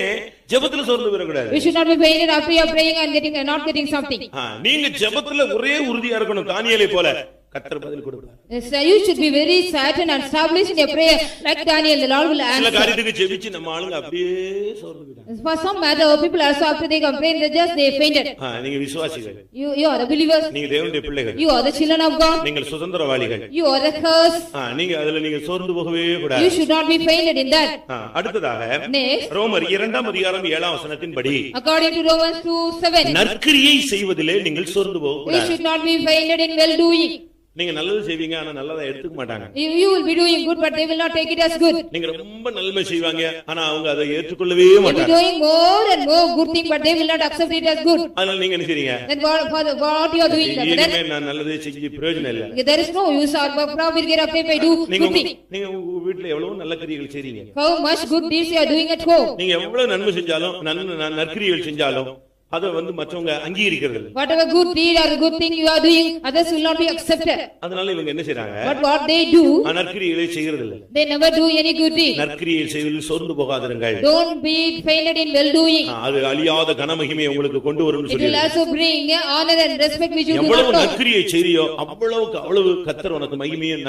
ஜெபத்துல சோர்ந்து விடக்கூடாது. You should not be fainted after you are praying and not getting something. நீங்க ஜெபத்துல ஒரே உறுதியா இருக்கணும், தானியேலை போல. கர்த்தர் பதில் கொடுப்பார். You should be very certain and established in your prayer like Daniel, the Lord will answer. சில காரியத்துக்கு ஜெபிச்சு நம்ம ஆளுங்க அப்படியே சோர்ந்து விடுறாங்க. For some matter people also after they complain they fainted. நீங்க விசுவாசிகள். You are the believers. நீங்க தேவனுடைய பிள்ளைகள். You are the children of God. நீங்கள் சுதந்திரவாளிகள். You are the curse. நீங்க அதுல நீங்க சோர்ந்து போகவே கூடாது. You should not be fainted in that. அடுத்ததாக Next, ரோமர் 2ஆம் அதிகாரம் 7ஆம் வசனத்தின்படி according to Romans 2:7, நற்கிரியை செய்வதிலே நீங்கள் சோர்ந்து போக you கூடாது. should not be fainted in well doing. நீங்க நல்லது செய்வீங்க, ஆனா நல்லதை எடுத்துக்க மாட்டாங்க. You will be doing good but they will not take it as good. நீங்க ரொம்ப நன்மை செய்வாங்க, ஆனா அவங்க அதை ஏற்றுக்கொள்ளவே You will be மாட்டாங்க. doing more and more good thing but they will not accept it as good. அதனால நீங்க என்ன செய்றீங்க? Then what you are doing இனிமே நான் நல்லதே செஞ்சு பிரயோஜனம் இல்ல. there is no use or profit get up if I do good thing. நீங்க உங்க வீட்ல எவ்வளவு நல்ல கிரியைகள் செய்றீங்க. How much good deeds you are doing at home. நீங்க எவ்வளவு நன்மை செஞ்சாலும் நற்கிரியைகள் செஞ்சாலும் அத மற்றவங்க அங்கீகரிக்கிறது இல்ல. Whatever good deed or good thing you are doing, others will not be accepted. அதனால இவங்க என்ன செய்றாங்க? But what they do, நற்கிரியைகளை செய்கிறது இல்ல. they never do any good deed. நற்கிரியை செய்வதில் சோர்ந்து போகாதிருங்கள். Don't be fainted in well doing. அது அழியாத கனமகிமையை உங்களுக்கு கொண்டு வரும்னு It will சொல்லி. also bring honor and respect which you do எவ்வளவு not know. நற்கிரியை செய்றியோ அவ்வளவுக்கு அவ்வளவு கர்த்தர் உனக்கு மகிமையும்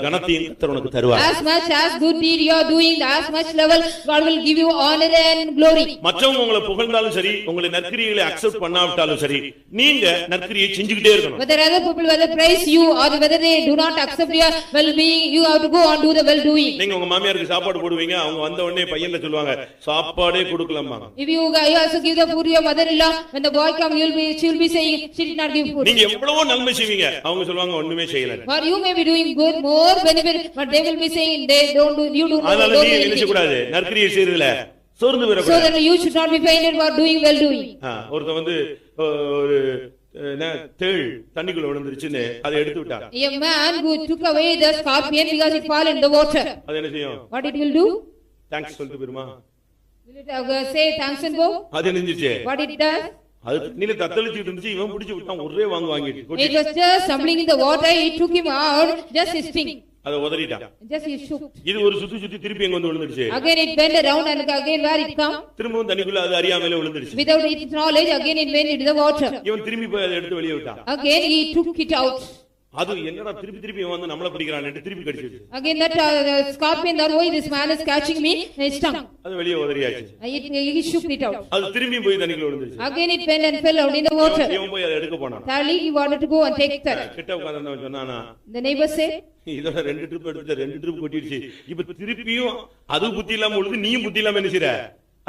கனத்தையும் கர்த்தர் உனக்கு தருவார். As much as good deed you are doing, as much level God will give you honor and glory. மற்றவங்க உங்களை புகழ்ந்தாலும் சரி, உங்களை நற்கிரிகளை அக்செப்ட் பண்ணாவிட்டாலும் சரி, நீங்க நற்கிரியை செஞ்சுக்கிட்டே இருக்கணும். Whether other people whether praise you or whether they do not accept your well being, you have to go and do the well doing. நீங்க உங்க மாமியாருக்கு சாப்பாடு போடுவீங்க, அவங்க வந்த உடனே பையன்ல சொல்லுவாங்க சாப்பாடே கொடுக்கலம்மா. If you also give the food to your mother-in-law, when the boy come she will be saying she did not give food. நீங்க எவ்வளவோ நன்மை செய்வீங்க, அவங்க சொல்லுவாங்க ஒண்ணுமே செய்யல. Or you may be doing good more benefit, but they will be saying they don't do, you do not. அதனால நீ என்ன செய்ய கூடாது? நற்கிரியை செய்யறதுல சோர்ந்து போற So கூடாது. that you should not be fainted for doing well doing. ஒருத்தன் ஒரு தேள் தண்ணிக்குள்ள விழுந்துருச்சுன்னு அதை எடுத்து விட்டான். A man who took away the scorpion because it fell in the water. அது என்ன செய்யும்? What it will do? Thanks சொல்லிட்டு போயிருமா? Will it say thanks and go? அது நின்னுச்சு. What it does? அது தண்ணில தத்தளிச்சிட்டு இருந்துச்சு, இவன் பிடிச்சு விட்டான், ஒரே வாங்கிட்டு. It was just stumbling in the water, it took him out, just hissing. அதை உதறிட்டான். Just he shook. இது ஒரு சுத்தி சுத்தி திருப்பி எங்க வந்து விழுந்துருச்சு. Again it went around and again where it come? திரும்பவும் தண்ணிக்குள்ள அது அறியாமலே விழுந்துருச்சு. Without its knowledge, again it went into the water. இவன் திரும்பி போய் அதை எடுத்து வெளியே விட்டான். Again he took it out. அது என்னடா திருப்பி திருப்பி வந்து நம்மள பிடிக்கிறான்னு திருப்பி கடிச்சிடுச்சு. Again that scorpion, that way this man is catching me, it stung. அது வெளியே உதறியாச்சு. He shook it out. அது திரும்பி போய் தண்ணிக்குள்ள விழுந்துருச்சு. Again it went and fell out in the water. இவன் போய் அதை எடுக்க போனான். Thirdly he wanted to go and take that. கிட்ட உட்கார்ந்தவன் சொன்னானா, The neighbor said, இதோட 2 ட்ரிப் எடுத்து 2 ட்ரிப் கொட்டிடுச்சு, இப்ப திருப்பியும் அது புத்தி இல்லாம உழுது, நீயும் புத்தி இல்லாம என்ன செய்ற?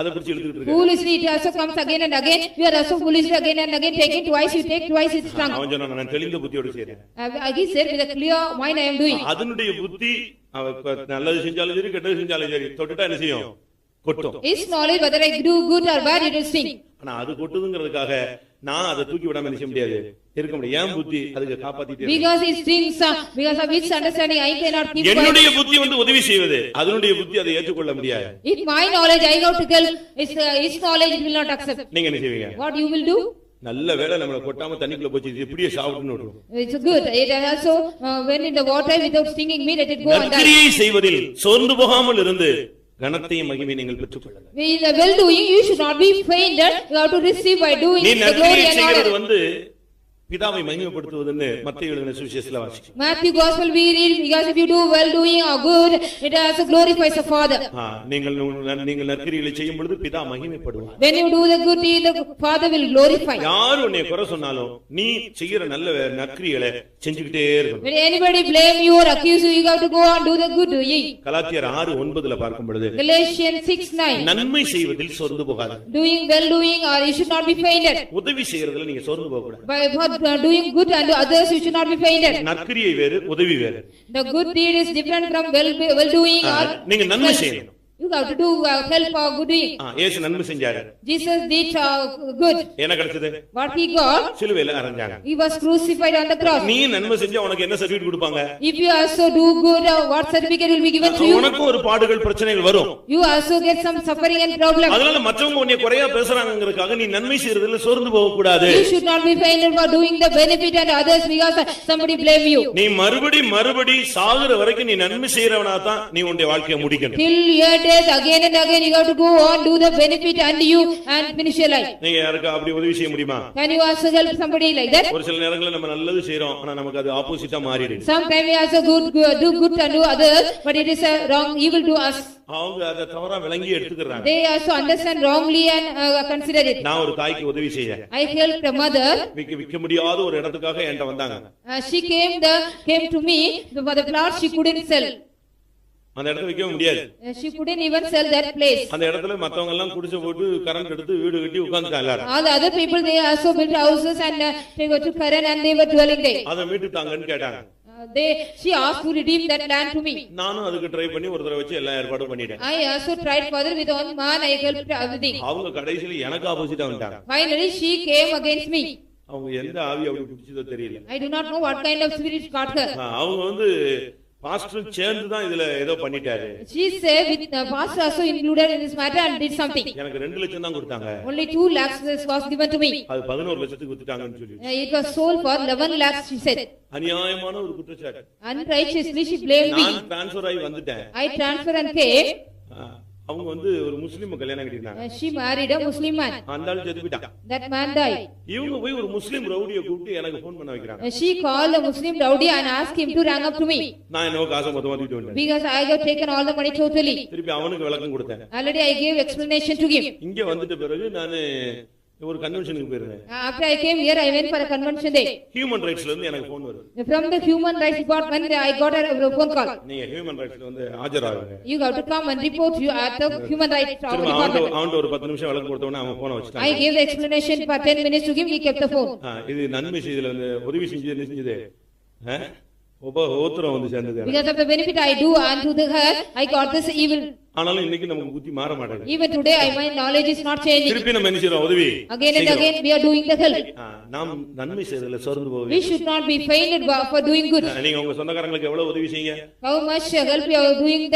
அதை பிடிச்சு இழுத்துட்டு இருக்க. Foolishly it also comes again and again, you are also foolishly again and again taking twice, you take twice, it's strong. அவன் சொன்னான், நான் தெளிந்த புத்தியோட செய்றேன். He said with a clear mind I am doing. அதனுடைய புத்தி அவ நல்லது செஞ்சாலும் சரி கெட்டது செஞ்சாலும் சரி தொட்டுட்டா என்ன செய்யும்? கொட்டும். His knowledge whether I do good or bad, it will sting. ஆனா அது கொட்டுதுங்கிறதுக்காக நான் அதை தூக்கி விடாம நினைக்க முடியாது, இருக்க முடியாது. ஏன் புத்தி அதுக்கு காப்பாத்திட்டே Because it stings, because of its understanding I cannot keep quiet. என்னுடைய புத்தி உதவி செய்வது, அதனுடைய புத்தி அதை ஏற்றுக்கொள்ள முடியாது. If my knowledge I have to tell, his knowledge it will not accept. நீங்க என்ன செய்வீங்க? What you will do? நல்ல வேளை நம்மள கொட்டாம தண்ணிக்குள்ள போச்சு, இது இப்படியே சாவுன்னு விட்டுரும். It's good. It also went in the water without stinging me, let it go and die. நற்கிரியை செய்வதில் சோர்ந்து போகாமல் இருந்து கனத்தையும் மகிமையும் நீங்கள் பெற்றுக்கொள்ளலாம். In the well doing you should not be fainted, you have to receive by doing the glory and honor. பிதாவை மகிமைப்படுத்துவதுன்னு மத்தேயு எழுதின சுவிசேஷத்துல வாசிக்கிறோம். Matthew gospel we read, because if you do well doing or good, it also glorifies the Father. நீங்கள் நற்கிரிகளை செய்யும் பொழுது பிதா மகிமைப்படுவார். When you do the good deed, the Father will glorify. யார் உன்னை குறை சொன்னாலும் நீ செய்யற நல்ல நற்கிரிகளை செஞ்சுக்கிட்டே இருக்கணும். When anybody blame you or accuse you, you have to go and do the good doing. கலாத்தியர் 6:9 பார்க்கும் பொழுது Galatians 6:9 நன்மை செய்வதில் சோர்ந்து போகாதே. Doing well doing or you should not be fainted. உதவி செய்யறதுல நீங்க சோர்ந்து போக கூடாது. By doing good and others you should not be fainted. நற்கிரியை வேறு, உதவி வேறு. The good deed is different from well doing or நீங்க நன்மை செய்யணும். You have to do help or good doing. இயேசு நன்மை செஞ்சாரு. Jesus did good. என்ன கிடைச்சது? What he got? சிலுவையில அறைஞ்சாங்க. He was crucified on the cross. நீ நன்மை செஞ்சா உனக்கு என்ன சர்டிபிகேட் கொடுப்பாங்க? If you also do good, what certificate will be given to you? உனக்கு ஒரு பாடுகள் பிரச்சனைகள் வரும். You also get some suffering and problem. அதனால மற்றவங்க உன்னை குறையா பேசுறாங்கங்கறதுக்காக நீ நன்மை செய்யறதுல சோர்ந்து போக கூடாது. You should not be fainted for doing the benefit and others because somebody blame you. நீ மறுபடி சாகுற வரைக்கும் நீ நன்மை செய்யறவனா தான் நீ உன்னுடைய வாழ்க்கையை முடிக்கணும். Till your death again and again you have to go on do the benefit and you and finish your life. நீங்க யாருக்கு அப்படி உதவி செய்ய முடியுமா? Can you also help somebody like that? ஒரு சில நேரங்களில் நம்ம நல்லது செய்றோம், ஆனா நமக்கு அது ஆப்போசிட்டா மாறிடுது. Sometimes we also do good and do others, but it is a wrong evil to us. அவங்க அத தவறா விளங்கி எடுத்துக்கறாங்க. They also understand wrongly and consider it. நான் ஒரு தாய்க்கு உதவி செய்தேன். I helped a mother. விக்க முடியாத ஒரு இடத்துக்காக என்கிட்ட வந்தாங்க. She came to me for the plot she couldn't sell. அந்த இடத்துல விக்க முடியாது. She couldn't even sell that place. அந்த இடத்துல மத்தவங்க எல்லாம் குடிசை போட்டு கரண்ட் எடுத்து வீடு கட்டி உட்கார்ந்துட்டாங்க எல்லாரும். All the other people they also built houses and they got to current and they were dwelling there. அத மீட்டு தாங்கன்னு கேட்டாங்க. She asked to redeem that land to me. நானும் அதுக்கு ட்ரை பண்ணி ஒரு தடவை வச்சு எல்லா ஏற்பாடும் பண்ணிட்டேன். I also tried further with one man, I helped everything. அவங்க கடைசில எனக்கு ஆப்போசிட்டா வந்துட்டாங்க. Finally she came against me. அவங்க எந்த ஆவி அப்படி பிடிச்சதோ தெரியல. I do not know what kind of spirit got her. அவங்க பாஸ்டர் சேர்ந்து தான் இதுல ஏதோ பண்ணிட்டாரு. She said with pastor also included in this matter and did something. எனக்கு 2 லட்சம் தான் கொடுத்தாங்க. Only 2 lakhs was given to me. அது 11 லட்சத்துக்கு வித்துட்டாங்கன்னு சொல்லி. It was sold for 11 lakhs, she said. அநியாயமான ஒரு குற்றச்சாட்டு. Unrighteously she blamed me. நான் ட்ரான்ஸ்ஃபர் ஆகி வந்துட்டேன். I transferred and came. அவங்க வந்து ஒரு முஸ்லிம் கல்யாணம் கட்டிட்டாங்க. She married a Muslim man. அந்த ஆளு செத்து போயிட்டான். That man died. இவங்க போய் ஒரு முஸ்லிம் ரவுடியை கூப்பிட்டு எனக்கு ஃபோன் பண்ண வைக்கிறாங்க. She called a Muslim rowdy and asked him to rang up to me. நான் என்னவோ காசை மொத்தமா தூக்கிட்டு வந்தேன். Because I have taken all the money totally. திருப்பி அவனுக்கு விளக்கம் கொடுத்தேன். Already I gave explanation to him. இங்க வந்துட்ட பிறகு நான் ஒரு கன்வென்ஷனுக்கு போயிருந்தேன். After I came here, I went for a convention day. Human ரைட்ஸ்ல இருந்து எனக்கு ஃபோன் வருது. From the human rights department, I got a phone call. நீங்க ஹியூமன் ரைட்ஸ்ல வந்து ஆஜராகுங்க. You have to come and report you at the human rights department. அவன் ஒரு 10 நிமிஷம் விளக்கம் கொடுத்தவனே அவன் போனை வச்சிட்டான். I gave the explanation for 10 minutes to him. He kept the phone. இது நன்மை செய்தல வந்து உதவி செஞ்சது என்ன செஞ்சது? உபத்திரம் வந்து சேர்ந்தது. Because of the benefit I do unto the her, I got this evil. ஆனாலும் இன்னைக்கு நமக்கு புத்தி மாற மாட்டேங்குது. Even today my knowledge is not changing. திருப்பி நம்ம என்ன செய்றோம்? உதவி. Again and again we are doing the help. நாம் நன்மை செய்தல சோர்ந்து போவே. We should not be fainted for doing good. நீங்க உங்க சொந்தக்காரங்களுக்கு எவ்வளவு உதவி செய்யுங்க? How much help you are doing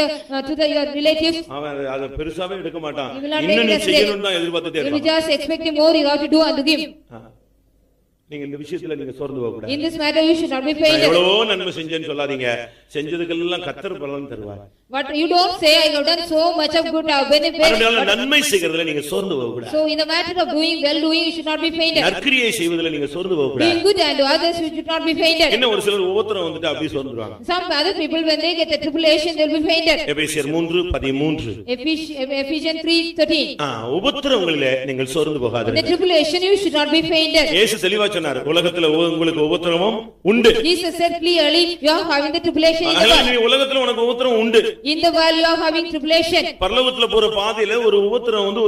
to your relatives? அவன் அத பெருசாவே எடுக்க மாட்டான். You will not இன்னும் நீ take it செய்யணும்னு தான் எதிர்பார்த்துட்டே You will இருப்பான். just expecting more you have to do unto him. நீங்க இந்த விஷயத்துல நீங்க சோர்ந்து போக கூடாது. In this matter you should not be fainted. எவ்வளவோ நன்மை செஞ்சேன்னு சொல்லாதீங்க. செஞ்சதுக்கெல்லாம் கர்த்தர் பலன் தருவார். But you don't say I have done so much of good benefit. அதனால நன்மை செய்கிறதுல நீங்க சோர்ந்து போக கூடாது. So in the matter of doing well doing you should not be fainted. நற்கிரியை செய்வதில நீங்க சோர்ந்து போக கூடாது. Doing good and others you should not be fainted. என்ன ஒரு சிலர் உபத்திரம் வந்துட்டு அப்படியே சோர்ந்துருவாங்க. Some other people when they get a tribulation they will be fainted. எபேசியர் 3:13. Ephesians 3:13. உபத்திரங்களிலே நீங்கள் சோர்ந்து போகாதீர்கள். In the tribulation you should not be fainted. இயேசு தெளிவா சொன்னார், உலகத்துல உங்களுக்கு உபத்திரமும் உண்டு. Jesus said clearly you are having the tribulation in the world. நீ உலகத்துல உனக்கு உபத்திரம் உண்டு. In the world you are having tribulation. பரலோகத்துல போற பாதையில ஒரு உபத்திரம் வந்து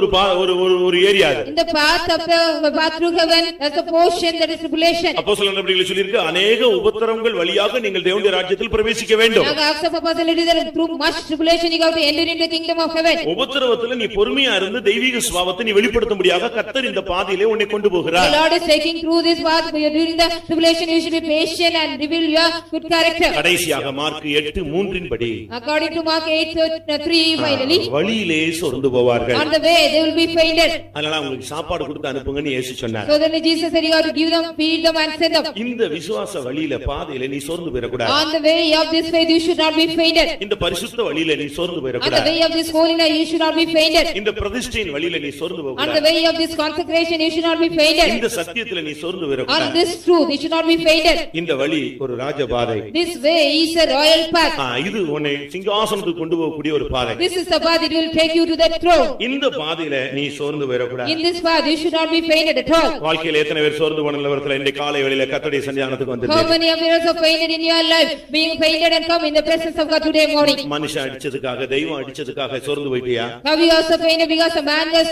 ஒரு ஏரியா அது. In the path of the path through heaven there's a portion that is tribulation. அப்போஸ்தலர் நடபடிகளில் சொல்லிருக்கு, अनेक உபத்திரங்கள் வழியாக நீங்கள் தேவனுடைய ராஜ்யத்தில் பிரவேசிக்க வேண்டும். Acts of Apostles that through much tribulation you have to enter into the kingdom of heaven. உபத்திரவத்துல நீ பொறுமையா இருந்து தெய்வீக சுபாவத்தை நீ வெளிப்படுத்தும்படியாக கர்த்தர் இந்த பாதையிலே உன்னை கொண்டு போகிறார். The Lord is taking through this path during the tribulation you should be patient and reveal your good character. கடைசியாக மார்க் 8:3 படி According to Mark 8:3 finally வழியிலே சோர்ந்து போவார்கள். on the way they will be fainted. அதனால அவங்களுக்கு சாப்பாடு கொடுத்து அனுப்புங்கன்னு இயேசு சொன்னார். So then Jesus said you have to give them, feed them and send them. இந்த விசுவாச வழியில பாதையில நீ சோர்ந்து போயிர கூடாது. On the way of this faith you should not be fainted. இந்த பரிசுத்த வழியில நீ சோர்ந்து போயிர On the கூடாது. way of this holiness you should not be fainted. இந்த பிரதிஷ்டையின் வழியில நீ சோர்ந்து போக On the கூடாது. way of this consecration you should not be fainted. இந்த சத்தியத்துல நீ சோர்ந்து போயிர On கூடாது. this truth you should not be fainted. இந்த வழி ஒரு ராஜபாதை. This way is a royal path. இது உன்னை சிங்காசனத்துக்கு கொண்டு போகக்கூடிய ஒரு பாதை. This is the path it will take you to that throne. இந்த பாதையில நீ சோர்ந்து போயிர கூடாது. In this path you should not be fainted at all. வாழ்க்கையில எத்தனை பேர் சோர்ந்து போன நிலவரத்துல இந்த காலை வேளையில கர்த்தருடைய சன்னிதானத்துக்கு How வந்திருக்கீங்க? many of you have fainted in your life, being fainted and come in the presence of God today morning? மனுஷன் அடிச்சதுக்காக தெய்வம் அடிச்சதுக்காக சோர்ந்து போயிட்டியா? Have you also fainted because a man has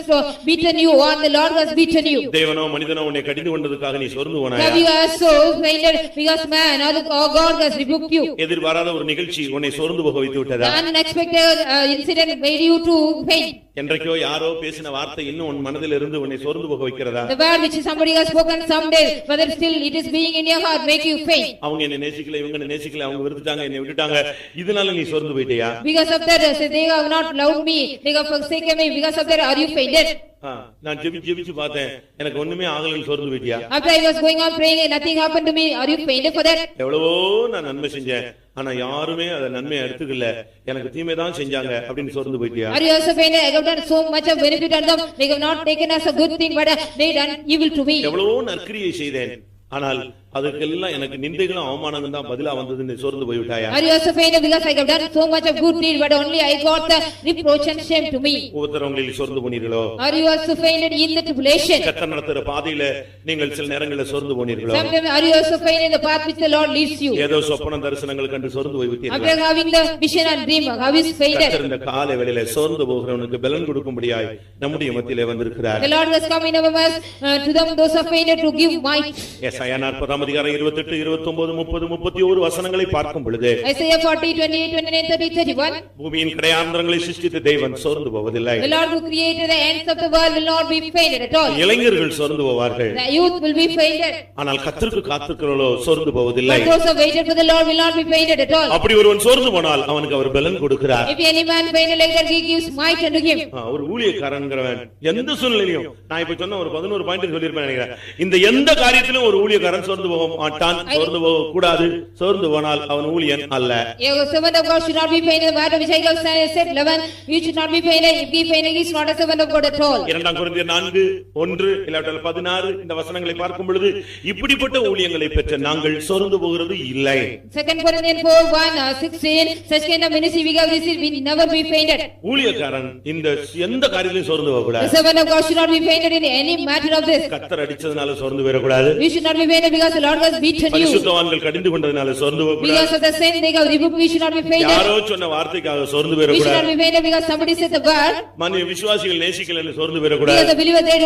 beaten you or the Lord has beaten you? தேவனோ மனிதனோ உன்னை கடிந்து கொண்டதுக்காக நீ சோர்ந்து போனாயா? Have you also fainted because man or God has rebuked you? எதிர்பாராத ஒரு நிகழ்ச்சி உன்னை சோர்ந்து போக வைத்து விட்டதா? An unexpected incident made you to faint. என்றைக்கோ யாரோ பேசின வார்த்தை இன்னும் உன் மனதில் இருந்து உன்னை சோர்ந்து போக வைக்கிறதா? The word which somebody has spoken someday, whether still it is being in your heart, make you faint. அவங்க என்ன நேசிக்கல, இவங்க என்ன நேசிக்கல, அவங்க வெறுத்துட்டாங்க, என்னை விட்டுட்டாங்க, இதனால நீ சோர்ந்து போயிட்டியா? Because of that, they have not loved me, they have forsaken me. Because of that, are you fainted? நான் ஜெபிச்சு பார்த்தேன், எனக்கு ஒண்ணுமே ஆகலன்னு சோர்ந்து போயிட்டியா? After I was going on praying and nothing happened to me, are you fainted for that? எவ்வளவோ நான் நன்மை செஞ்சேன், ஆனா யாருமே அத நன்மையை எடுத்துக்கல, எனக்கு தீமை தான் செஞ்சாங்க அப்படின்னு சோர்ந்து போயிட்டியா? Are you also fainted? I have done so much of benefit on them, they have not taken as a good thing, but they done evil to me. எவ்வளவோ நற்கிரியை செய்தேன், ஆனால் அதுக்கெல்லாம் எனக்கு நிந்தைகளும் அவமானங்களும் தான் பதிலா வந்ததுன்னு சோர்ந்து போய் விட்டாயா? Are you also fainted because I have done so much of good deed, but only I got the reproach and shame to me? உபத்திரவங்களில் சோர்ந்து போனீர்களோ? Are you also fainted in the tribulation? கர்த்தர் நடத்துற பாதையில நீங்கள் சில நேரங்களில் சோர்ந்து போனீர்களோ? Sometimes are you also fainted in the path which the Lord leads you? ஏதோ சொப்பன தரிசனங்கள் கண்டு சோர்ந்து போய் விட்டீர்களா? After having the vision and dream, how is fainted? கர்த்தர் இந்த காலை வேளையில சோர்ந்து போகிறவனுக்கு பலன் கொடுக்கும்படியாய் நம்முடைய மத்தியிலே வந்திருக்கிறார். The Lord has come in our midst to them those are fainted to give might. ஏசாயா 40 40 அதிகாரம் 28, 29, 30, 31 வசனங்களை பார்க்கும் பொழுது Isaiah 40, 28, 29, 30, 31. பூமியின் கடையாந்திரங்களை சிருஷ்டித்த தேவன் சோர்ந்து போவதில்லை. The Lord who created the ends of the world will not be fainted at all. இளைஞர்கள் சோர்ந்து போவார்கள். The youth will be fainted. ஆனால் கர்த்தருக்கு காத்திருக்கிறவர்களோ சோர்ந்து போவதில்லை. But those who waited for the Lord will not be fainted at all. அப்படி ஒருவன் சோர்ந்து போனால் அவனுக்கு அவர் பலன் கொடுக்கிறார். If any man fainted like that, he gives might unto him. ஒரு ஊழியக்காரன்கிறவன் எந்த சூழ்நிலையிலும் நான் இப்ப சொன்ன ஒரு 11 பாயிண்ட் சொல்லிருப்பேன் நினைக்கிறேன். இந்த எந்த காரியத்திலும் ஒரு ஊழியக்காரன் சோர்ந்து போக மாட்டான், சோர்ந்து போக கூடாது. சோர்ந்து போனால் அவன் ஊழியன் அல்ல. A servant of God should not be fainted. The matter which I have said 11, he should not be fainted. If he fainted, he is not a servant of God at all. 2 கொரிந்தியர் 4:1 இல்லாவிட்டால் 16 இந்த வசனங்களை பார்க்கும் பொழுது இப்படிப்பட்ட ஊழியங்களை பெற்ற நாங்கள் சோர்ந்து போகிறது இல்லை. 2 Corinthians 4:16 such kind of ministry we have received, we never be fainted. ஊழியக்காரன் இந்த எந்த காரியத்திலும் சோர்ந்து போக கூடாது. The servant of God should not be fainted in any matter of this. கர்த்தர் அடிச்சதனால சோர்ந்து போக கூடாது. We should not be fainted because the Lord has beaten you. பரிசுத்தவான்கள் கடிந்து கொண்டதனால சோர்ந்து போக கூடாது. Because of the sin they have rebuked, we should not be fainted. யாரோ சொன்ன வார்த்தைக்காக சோர்ந்து போக We should கூடாது. not be fainted because somebody said the word. மனித விசுவாசிகள் நேசிக்கலன்னு சோர்ந்து போக கூடாது. Because the believers they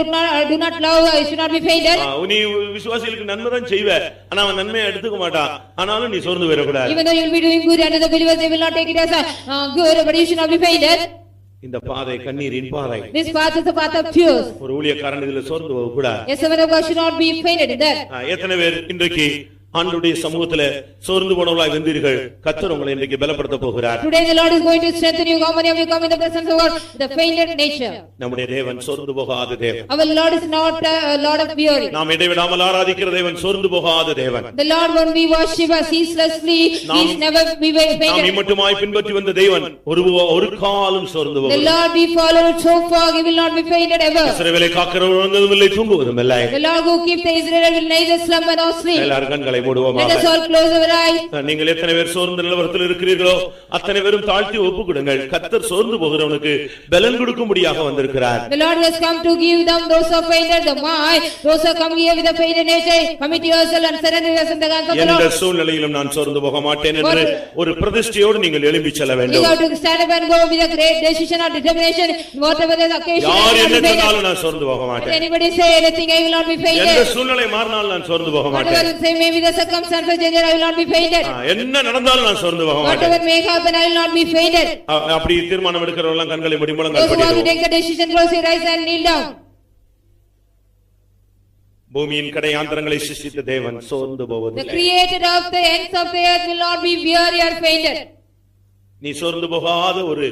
do not love, you should not be fainted. நீ விசுவாசிகளுக்கு நன்மை தான் செய்வ, ஆனா அவன் நன்மையை எடுத்துக்க மாட்டான். ஆனாலும் நீ சோர்ந்து போக கூடாது. Even though you will be doing good and the believers they will not take it as good, but you should not be fainted. இந்த பாதை கண்ணீரின் பாதை. This path is the path of tears. ஒரு ஊழியக்காரன் இதுல சோர்ந்து போக கூடாது. A servant of God should not be fainted in that. எத்தனை பேர் இன்றைக்கு ஆண்டவருடைய சமூகத்திலே சோர்ந்து போனவர்களாய் வந்தீர்கள்? கர்த்தர் உங்களை இன்றைக்கு பலப்படுத்த போகிறார். Today the Lord is going to strengthen you. How many of you come in the presence of God the fainted nature? நம்முடைய தேவன் சோர்ந்து போகாத தேவன். Our Lord is not a Lord of weary. நாம் இடைவிடாமல் ஆராதிக்கிற தேவன் சோர்ந்து போகாத தேவன். The Lord when we worship us ceaselessly, he is never be fainted. நாம் இம்மட்டுமாய் பின்பற்றி வந்த தேவன் ஒரு காலம் சோர்ந்து போகாத. The Lord we follow so far, he will not be fainted ever. இஸ்ரவேலை காக்கிறவரும் இல்லை, தூங்குவதும் இல்லை. The Lord who keeps the Israel will neither slumber nor sleep. எல்லாரும் கண்களை மூடுவோமாக. Let us all close our eyes. நீங்கள் எத்தனை பேர் சோர்ந்த நிலவரத்தில் இருக்கிறீர்களோ அத்தனை பேரும் தாழ்த்தி ஒப்புக்கொடுங்கள். கர்த்தர் சோர்ந்து போகிறவனுக்கு பலன் கொடுக்கும்படியாக வந்திருக்கிறார். The Lord has come to give them those who are fainted the might. Those who come here with a fainted nature, commit yourself and surrender yourself in the hands of the Lord. எந்த சூழ்நிலையிலும் நான் சோர்ந்து போக மாட்டேன் என்று ஒரு பிரதிஷ்டையோடு நீங்கள் எழும்பி செல்ல வேண்டும். You have to stand up and go with a great decision or determination, whatever the occasion. யார் என்ன சொன்னாலும் நான் சோர்ந்து போக மாட்டேன். Anybody say anything, I will not be fainted. எந்த சூழ்நிலை மாறினாலும் நான் சோர்ந்து போக மாட்டேன். Whatever say maybe the circumstances change, I will not be fainted. என்ன நடந்தாலும் நான் சோர்ந்து போக மாட்டேன். Whatever may happen, I will not be fainted. அப்படி தீர்மானம் எடுக்கிறவங்க எல்லாம் கண்களை மூடி முழங்கால் Those who want to படிடுவோம். take the decision, close your eyes and kneel down. பூமியின் கடையாந்திரங்களை சிருஷ்டித்த தேவன் சோர்ந்து The போவதில்லை. creator of the ends of the earth will not be weary or fainted. நீ சோர்ந்து போகாத ஒரு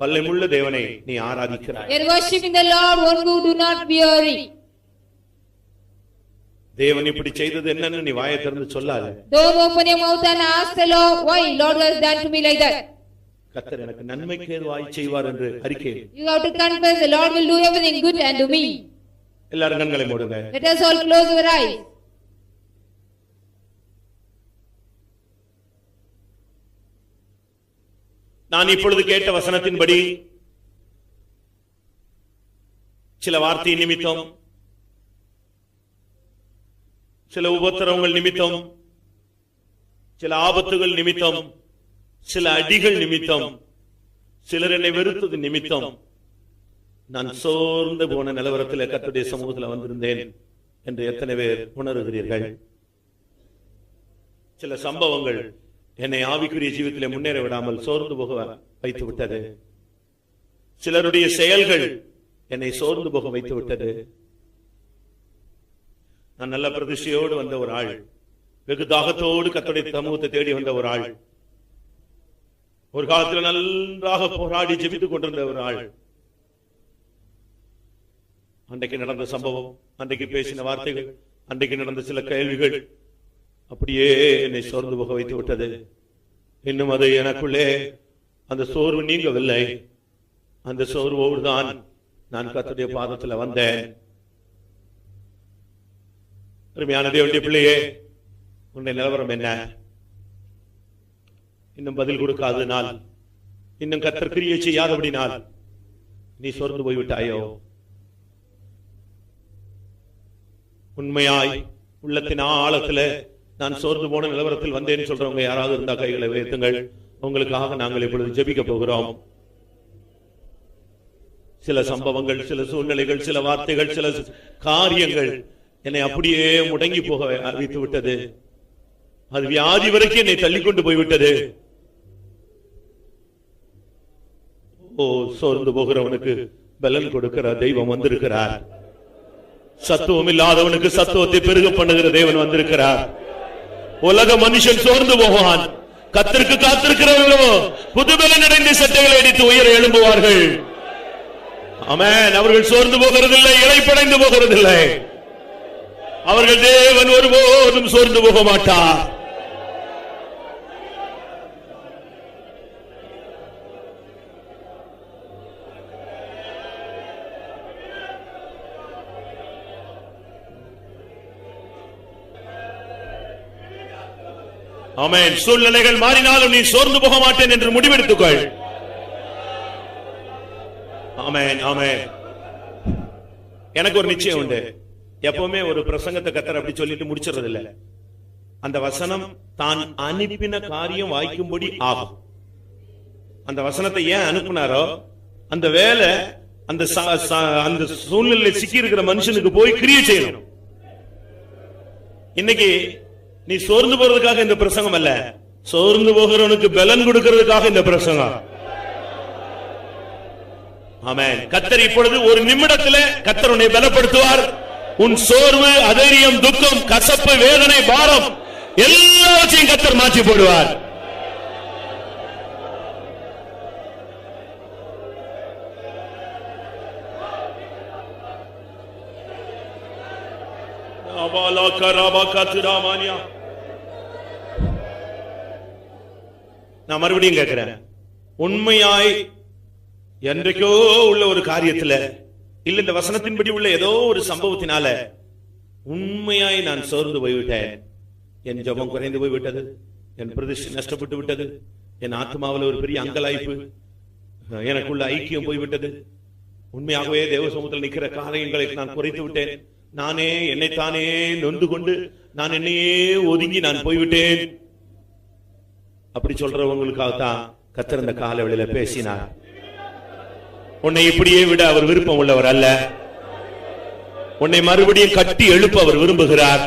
வல்லமையுள்ள தேவனை நீ ஆராதிக்கிறாய். You are worshiping the Lord, one who do not weary. தேவன் இப்படி செய்தது என்னன்னு நீ வாயை திறந்து சொல்லாத. Don't open your mouth and ask the Lord, why Lord has done to me like that. கர்த்தர் எனக்கு நன்மைக்கு ஏதுவாய் செய்வார் என்று அறிக்கை. You have to confess, the Lord will do everything good unto me. எல்லாரும் கண்களை மூடுங்க. Let us all close our eyes. நான் இப்பொழுது கேட்ட வசனத்தின்படி சில வார்த்தை நிமித்தம், சில உபத்திரவங்கள் நிமித்தம், சில ஆபத்துகள் நிமித்தம், சில அடிகள் நிமித்தம், சிலர் என்னை வெறுத்தது நிமித்தம் நான் சோர்ந்து போன நிலவரத்தில் கர்த்தருடைய சமூகத்தில் வந்திருந்தேன் என்று எத்தனை பேர் உணர்கிறீர்கள்? சில சம்பவங்கள் என்னை ஆவிக்குரிய ஜீவிதத்திலே முன்னேற விடாமல் சோர்ந்து போக வைத்து விட்டது. சிலருடைய செயல்கள் என்னை சோர்ந்து போக வைத்து விட்டது. நான் நல்ல பிரதிஷ்டையோடு வந்த ஒரு ஆள், வெகு தாகத்தோடு கர்த்தருடைய சமூகத்தை தேடி வந்த ஒரு ஆள், ஒரு காலத்தில் நன்றாக போராடி ஜெபித்துக் கொண்டிருந்த ஒரு ஆள். அன்றைக்கு நடந்த சம்பவம், அன்றைக்கு பேசின வார்த்தைகள், அன்றைக்கு நடந்த சில கேள்விகள் அப்படியே என்னை சோர்ந்து போக வைத்து விட்டது. இன்னும் அது எனக்குள்ளே அந்த சோர்வு நீங்கவில்லை. அந்த சோர்வோடு தான் நான் கர்த்தருடைய பாதத்தில் வந்தேன். அருமையான தேவனுடைய பிள்ளையே, உன்னுடைய நிலவரம் என்ன? இன்னும் பதில் கொடுக்காதனால், இன்னும் கர்த்தர் கிரியை செய்யாதபடினால் நீ சோர்ந்து போய்விட்டாயோ? உண்மையாய் உள்ளத்தின் ஆழத்துல நான் சோர்ந்து போன நிலவரத்தில் வந்தேன்னு சொல்றவங்க யாராவது இருந்தா கைகளை உயர்த்துங்கள். உங்களுக்காக நாங்கள் இப்பொழுது ஜெபிக்க போகிறோம். சில சம்பவங்கள், சில சூழ்நிலைகள், சில வார்த்தைகள், சில காரியங்கள் என்னை அப்படியே முடங்கி போக வைத்து விட்டது. அது வியாதி வரைக்கும் என்னை தள்ளிக்கொண்டு போய்விட்டது. ஓ, சோர்ந்து போகிறவனுக்கு பலன் கொடுக்கிற தெய்வம் வந்திருக்கிறார். சத்துவம் இல்லாதவனுக்கு சத்துவத்தை பெருக பண்ணுகிற தேவன் வந்திருக்கிறார். உலக மனுஷன் சோர்ந்து போவான், கர்த்தருக்கு காத்திருக்கிறவர்களோ புதுபலன் அடைந்த சட்டைகளை அடித்து உயர எழும்புவார்கள். ஆமென். அவர்கள் சோர்ந்து போகிறதில்லை, இளைப்படைந்து போகிறதில்லை. அவர்கள் தேவன் ஒருபோதும் சோர்ந்து போக மாட்டார். ஆமென். சூழ்நிலைகள் மாறினாலும் நீ சோர்ந்து போக மாட்டேன் என்று முடிவெடுத்துக்கொள். ஆமென், ஆமென். எனக்கு ஒரு நிச்சயம் உண்டு. எப்பவுமே ஒரு பிரசங்கத்தை கர்த்தர் அப்படி சொல்லிட்டு முடிச்சிடுறது இல்ல. அந்த வசனம் தான் அனுப்பின காரியம் வாய்க்கும்படி ஆகும். அந்த வசனத்தை ஏன் அனுப்புனாரோ அந்த வேலை அந்த சூழ்நிலை சிக்கி இருக்கிற மனுஷனுக்கு போய் கிரியை செய்யணும். இன்னைக்கு நீ சோர்ந்து போறதுக்காக இந்த பிரசங்கம் அல்ல, சோர்ந்து போகிறவனுக்கு பலன் கொடுக்கிறதுக்காக இந்த பிரசங்கம். ஆமென். கர்த்தர் இப்பொழுது ஒரு நிமிடத்தில் கர்த்தர் உன்னை பலப்படுத்துவார். உன் சோர்வு, அதைரியம், துக்கம், கசப்பு, வேதனை, பாரம் எல்லாவற்றையும் கர்த்தர் மாற்றி போடுவார். நான் மறுபடியும் கேட்கிறேன், உண்மையாய் என்றைக்கோ உள்ள ஒரு காரியத்துல இல்ல இந்த வசனத்தின்படி உள்ள ஏதோ ஒரு சம்பவத்தினால உண்மையாய் நான் சோர்ந்து போய்விட்டேன், என் ஜெபம் குறைந்து போய்விட்டது, என் பிரதிஷ்டை நஷ்டப்பட்டு விட்டது, என் ஆத்மாவில் ஒரு பெரிய அங்கலாய்ப்பு, எனக்குள்ள ஐக்கியம் போய்விட்டது, உண்மையாகவே தேவ சமூகத்தில் நிற்கிற காரியங்களை நான் குறைத்து விட்டேன், நானே என்னைத்தானே நொந்து கொண்டு நான் என்னையே ஒதுங்கி நான் போய்விட்டேன், அப்படி சொல்றவங்களுக்காகத்தான் கர்த்தர் இந்த காலவெளியில பேசினார். உன்னை இப்படியே விட அவர் விருப்பம் உள்ளவர் அல்ல. உன்னை மறுபடியும் கட்டி எழுப்ப அவர் விரும்புகிறார்.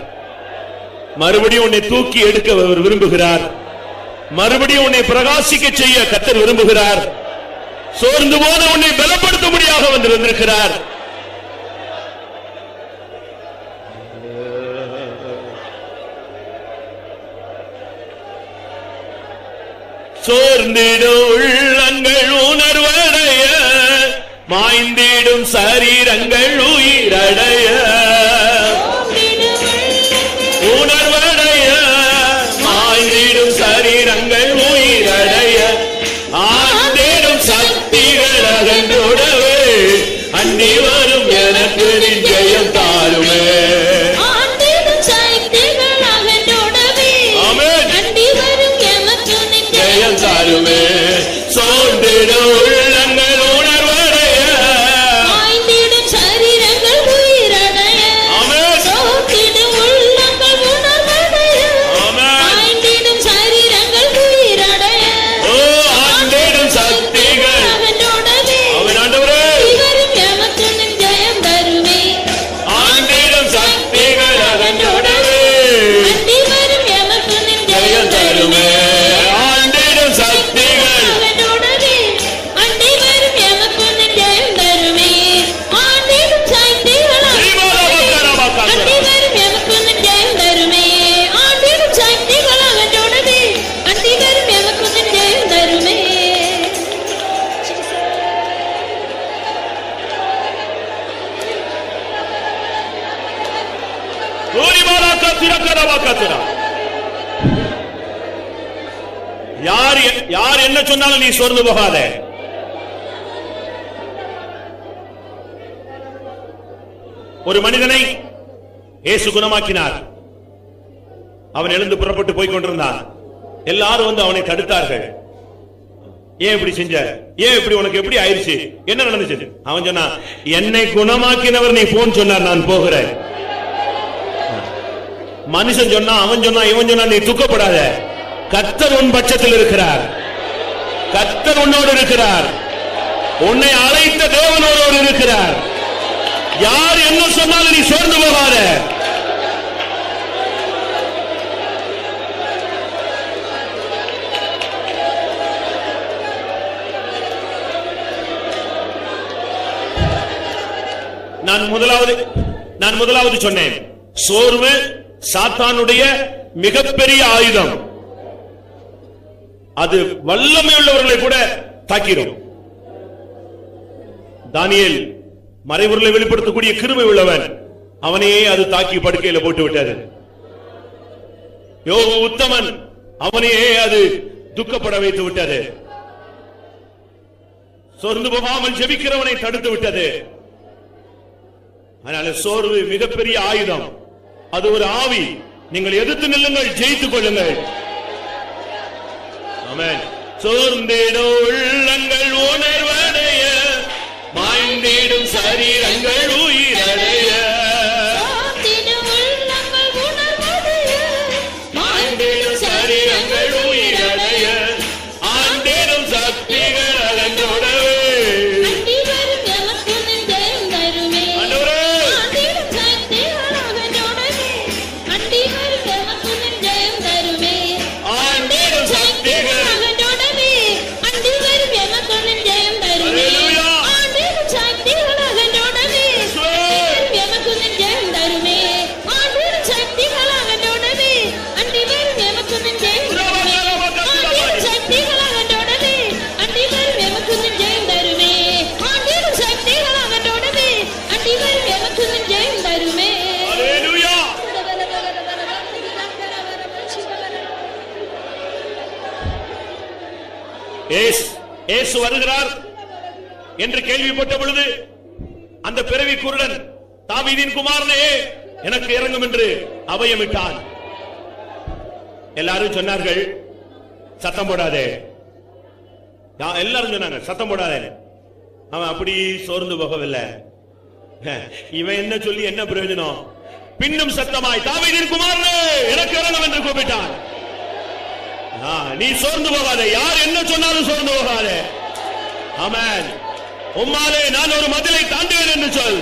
மறுபடியும் உன்னை தூக்கி எடுக்க அவர் விரும்புகிறார். மறுபடியும் உன்னை பிரகாசிக்க செய்ய கர்த்தர் விரும்புகிறார். சோர்ந்து போன உன்னை பலப்படுத்தும்படியாக வந்திருக்கிறார். சோர்ந்திடும் உள்ளங்கள் உணர்வடைய, மாய்ந்திடும் சரீரங்கள் உயிரடைய, உணர்வடைய, மாய்ந்திடும் சரீரங்கள் உயிரடைய, ஆண்டிடும் சக்திகள் அகன்றோடவே, அன்னி வரும் எனக்கு நிச்சயம் தாருமே. சோர்ந்திடும் உள்ளங்கள் உணர்வடைய, மாய்ந்திடும் சரீரங்கள் உயிரடைய, சோர்ந்திடும் உள்ளங்கள் உணர்வடைய, மாய்ந்திடும் சரீரங்கள் உயிரடைய, ஆண்டிடும் சக்திகள் அவனோடவே, அவனோடவே இவரும் எமக்கு ஜெயம் தருமே, ஆண்டிடும் சக்திகள் அவனோடவே, இவரும் எமக்கு ஜெயம் தருமே. யார் என்ன சொன்னாலும் நீ சோர்ந்து போகாத. ஒரு மனிதனை இயேசு குணமாக்கினார். அவன் எழுந்து புறப்பட்டு போய் கொண்டிருந்தான். எல்லாரும் வந்து அவனை தடுத்தார்கள். ஏன் இப்படி செஞ்ச? ஏன் இப்படி? உனக்கு எப்படி ஆயிடுச்சு? என்ன நடந்துச்சு? அவன் சொன்னா, என்னை குணமாக்கினவர் நீ போன்னு சொன்னார், நான் போகிறேன். மனுஷன் சொன்னா, அவன் சொன்னா, இவன் சொன்னா, நீ துக்கப்படாத. கர்த்தர் உன் பட்சத்தில் இருக்கிறார். கர்த்தர் உன்னோடு இருக்கிறார். உன்னை அழைத்த தேவனோடு இருக்கிறார். யார் என்ன சொன்னாலும் நீ சோர்ந்து போகாத. நான் முதலாவது சொன்னேன், சோர்வு சாத்தானுடைய மிகப்பெரிய ஆயுதம். அது வல்லமை உள்ளவர்களை கூட தாக்கிடும். தானியேல் மறைபொருளை வெளிப்படுத்தக்கூடிய கிருபை உள்ளவன், அவனையே அது தாக்கி படுக்கையில போட்டு விட்டது. யோபு உத்தமன், அவனையே அது துக்கப்பட வைத்து விட்டது. சோர்ந்து போகாமல் ஜெபிக்கிறவனை தடுத்து விட்டது. அதனால சோர்வு மிகப்பெரிய ஆயுதம். அது ஒரு ஆவி. நீங்கள் எதிர்த்து நில்லுங்கள், ஜெயித்துக் கொள்ளுங்கள். ஆமென். சோர்ந்திடும் உள்ளங்கள் உணர்வடைய, மாய்ந்திடும் சரீரங்கள் உயிரடைய. மாய்ந்திடும் சரீரங்கள் உயிரடைய, ஆண்டிடும் சக்திகள் அலங்கோடவே. இயேசு வருகிறார் என்று கேள்விப்பட்ட பொழுது அந்த பிறவி குருடன், தாவீதின் குமாரனே எனக்கு இறங்கும் என்று அபயமிட்டான். எல்லாரும் சொன்னார்கள், சத்தம் போடாதே. எல்லாரும் சொன்னாங்க, சத்தம் போடாதே. அவன் அப்படி சோர்ந்து போகவில்லை. இவன் என்ன சொல்லி என்ன பிரயோஜனம்? பின்னும் சத்தமாய், தாவீதின் குமாரனே எனக்கு இறங்கும் என்று கூப்பிட்டான். நீ சோர்ந்து போகாதே, யார் என்ன சொன்னாலும் சோர்ந்து போகாதே. ஆமென். உம்மாலே நான் ஒரு மதிலை தாண்டுவேன் என்று சொல்.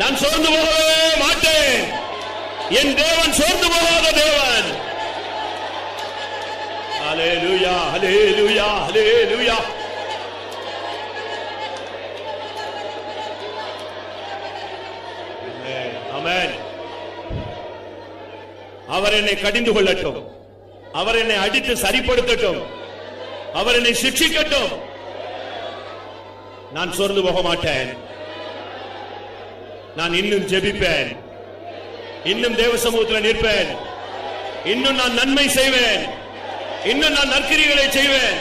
நான் சோர்ந்து போகவே மாட்டேன். என் தேவன் சோர்ந்து போகாத தேவன். ஹல்லேலூயா, ஹல்லேலூயா, ஹல்லேலூயா. ஆமென். அவர் என்னை கடிந்து கொள்ளட்டும், அவர் என்னை அடித்து சரிப்படுத்தட்டும், அவர் என்னை சிக்ஷிக்கட்டும், நான் சோர்ந்து போக மாட்டேன். நான் இன்னும் ஜெபிப்பேன், இன்னும் தேவ சமூகத்தில் நிற்பேன், இன்னும் நான் நன்மை செய்வேன், இன்னும் நான் நற்கிரிகளை செய்வேன்.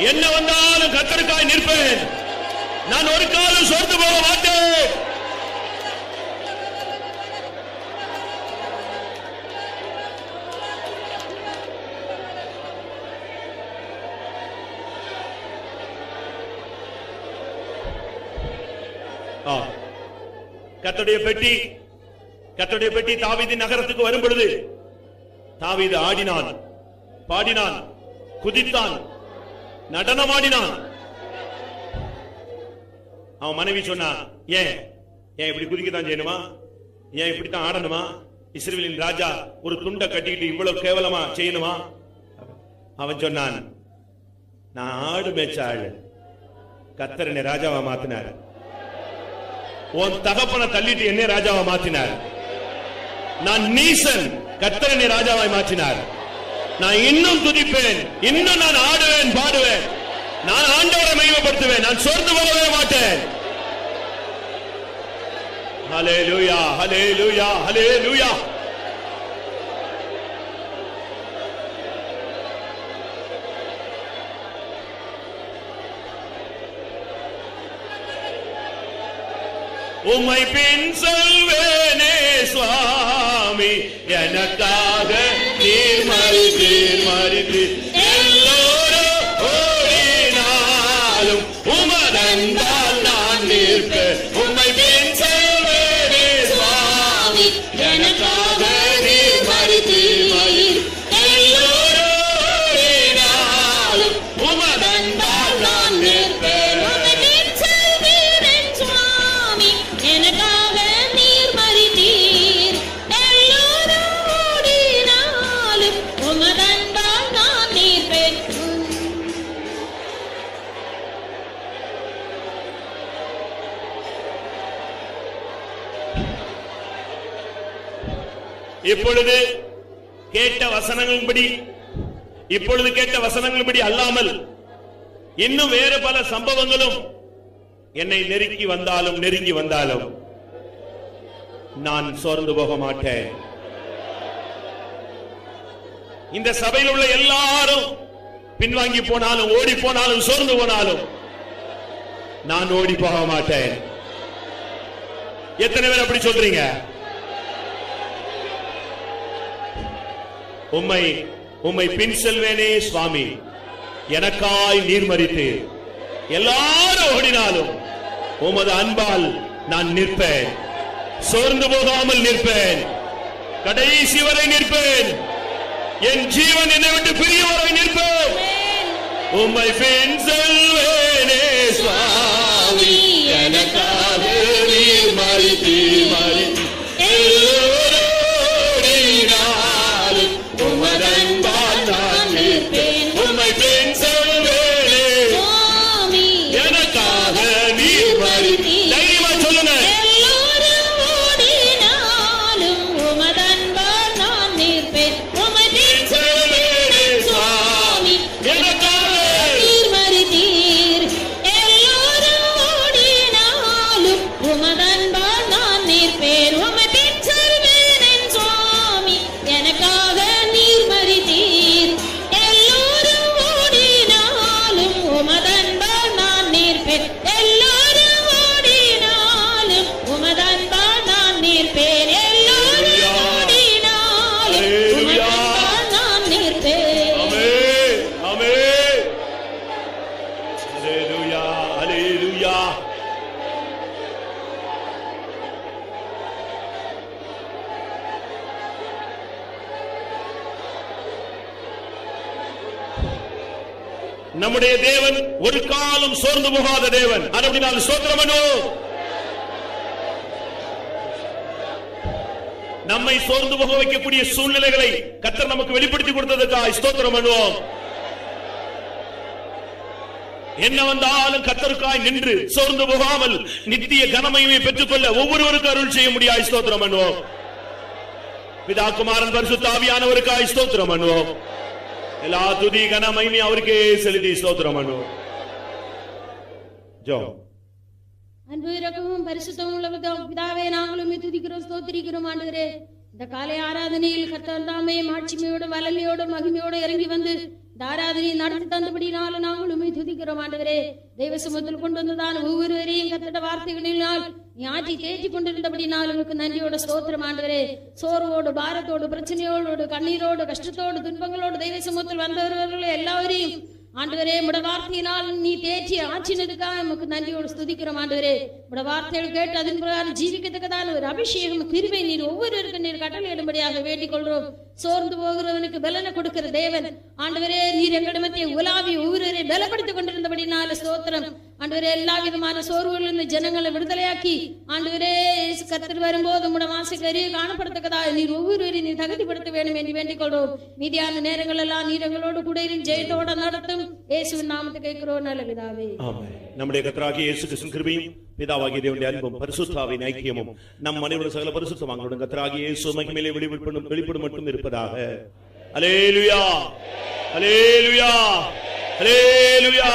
என்ன வந்தாலும் கர்த்தருக்காய் நிற்பேன். நான் ஒரு காலம் சோர்ந்து போக மாட்டேன். கர்த்தருடைய பெட்டி தாவீதின் நகரத்துக்கு வரும் பொழுது தாவீது ஆடினான், பாடினான், குதித்தான், நடனமாடினான். அவன் மனைவி சொன்னா, ஏன் இப்படி குதிக்கத்தான் செய்யணுமா? ஏன் இப்படித்தான் ஆடணுமா? இஸ்ரவேலின் ராஜா ஒரு துண்டை கட்டிக்கிட்டு இவ்வளவு கேவலமா செய்யணுமா? அவன் சொன்னான், நான் ஆடு மேய்ச்ச ஆளு, கர்த்தர் என்னை ராஜாவா மாத்தினார். உன் தகப்பனை தள்ளிட்டு என்னை ராஜாவா மாற்றினார். நான் நீசன், கர்த்தர் என்னை ராஜாவாய் மாற்றினார். நான் இன்னும் துதிப்பேன், இன்னும் நான் ஆடுவேன், பாடுவேன், நான் ஆண்டவரை மகிமைப்படுத்துவேன், நான் சோர்ந்து போகவே மாட்டேன். ஹல்லேலூயா, ஹல்லேலூயா, ஹல்லேலூயா. உம்மை பின் செல்வேனே சுவாமி, எனக்காக நீர் மரித்து எல்லோரும் ஓடினாலும் உமதன்பால் நான் நிற்பேன். உம்மை பின் செல்வேனே சுவாமி, எனக்காக நீர் மரித்து எல்லோரும் ஓடினாலும் உமதன்பால் நான் நிற்பேன். உமதன்பால் இப்பொழுது கேட்ட வசனங்களின்படி அல்லாமல் இன்னும் வேறு பல சம்பவங்களும் என்னை நெருங்கி வந்தாலும் நான் சோர்ந்து போக மாட்டேன். இந்த சபையில் உள்ள எல்லாரும் பின்வாங்கி போனாலும், ஓடி போனாலும், சோர்ந்து போனாலும் நான் ஓடி போக மாட்டேன். எத்தனை பேர் அப்படி சொல்றீங்க? உம்மை பின் செல்வேனே சுவாமி, எனக்காய் நீர் மரித்து எல்லாரும் ஓடினாலும் உமது அன்பால் நான் நிற்பேன். சோர்ந்து போகாமல் நிற்பேன். கடைசி வரை நிற்பேன். என் ஜீவன் என்னை விட்டு பிரிய வரை நிற்பேன். உம்மை பின் செல்வேனே சுவாமி, எனக்காக நீர் மரித்து எல்லோரோடினாலும் உமது அன்பால் நான் நிற்பேன். உம்மை பின் செல்வேனே சுவாமி, எனக்காக நீர் மரித்து. தைரியமா சொல்லுங்க. நம்முடைய தேவன் ஒரு காலம் சோர்ந்து போகாத தேவன். அப்படினால் ஸ்தோத்திரம் பண்ணுவோம். நம்மை சோர்ந்து போக வைக்கக்கூடிய சூழ்நிலைகளை கர்த்தர் நமக்கு வெளிப்படுத்தி கொடுத்ததற்காக ஸ்தோத்திரம் பண்ணுவோம். என்ன வந்தாலும் கர்த்தருக்காய் நின்று சோர்ந்து போகாமல் நித்திய கனமகிமையை பெற்றுக்கொள்ள ஒவ்வொருவருக்கும் அருள் செய்ய முடியாது. ஸ்தோத்திரம் பண்ணுவோம். பிதா குமாரன் பரிசுத்த ஆவியானவருக்காய் ஸ்தோத்திரம் பண்ணுவோம். எல்லா துதி கன மகிமை அவருக்கே செலுத்தி ஸ்தோத்திரம் பண்ணுவோம். ஜெபம். அன்பு இரக்கமும் பரிசுத்தமும் உள்ள பிதாவே, நாங்களும் துதிக்கிறோம், ஸ்தோத்திரிக்கிறோம். ஆண்டவரே, இந்த காலை ஆராதனையில் கர்த்தர் தாமே மாட்சிமையோடு வல்லமையோடு மகிமையோடு இறங்கி வந்து இந்த ஆராதனையை நடத்தி தந்தபடினாலும் நாங்களும் துதிக்கிறோம். ஆண்டவரே, தெய்வ சமூகத்தில் கொண்டு வந்ததான ஒவ்வொருவரையும் கர்த்தருடைய வார்த்தைகளினால் நீ ஆற்றி தேற்றி கொண்டிருந்தபடினால் உங்களுக்கு நன்றியோட ஸ்தோத்திரம். ஆண்டவரே, சோர்வோடு, பாரத்தோடு, பிரச்சனையோடு, கண்ணீரோடு, கஷ்டத்தோடு, துன்பங்களோடு தெய்வ சமூகத்தில் வந்தவர்கள் எல்லாவரையும் ஆண்டவரே உம்முடைய வார்த்தையினால் நீ தேற்றி ஆற்றினதுக்காக நமக்கு நன்றியோடு ஸ்துதிக்கிறோம். ஆண்டவரே, உம்முடைய வார்த்தைகள் கேட்டு அதன் பிரகாரம் ஜீவிக்கிறதுக்கான ஒரு அபிஷேகம் கிருபை நீர் ஒவ்வொருவருக்கும் நீர் கட்டளையிடும்படியாக வேண்டிக் கொள்றோம். சோர்ந்து போகிறவனுக்கு பலனை கொடுக்கிற தேவன் ஆண்டவரே, நீர் எங்களிடமத்தை உலாவி ஒவ்வொருவரை பலப்படுத்திக் கொண்டிருந்தபடினால ஸ்தோத்திரம். ஆண்டவரே, எல்லா விதமான சோர்வுகளிலிருந்து ஜனங்களை விடுதலையாக்கி ஆண்டவரே கர்த்தர் வரும்போது உம்முடைய வாசகரை காணப்படத்தக்கதாக நீர் ஒவ்வொருவரையும் நீர் தகுதிப்படுத்த வேண்டும் என்று வேண்டிக் கொள்றோம். மீதியான நேரங்கள் எல்லாம் நீர் எங்களோடு கூட ஜெயத்தோட நடத்தும். இயேசுவின் நாமத்தில் கேட்கிறோம் நல்ல பிதாவே. ஆமென். நம்முடைய கர்த்தராகிய இயேசு கிறிஸ்துவின் கிருபையும் பிதாவாகிய தேவனுடைய அன்பும் பரிசுத்த ஆவியின் ஐக்கியமும் நம் அனைவரும் சகல பரிசுத்தவான்களுடன் கர்த்தராகிய இயேசு மகிமையிலே வெளிப்படும் மட்டும் இருப்பதாக. அல்லேலூயா, அல்லேலூயா, அல்லேலூயா.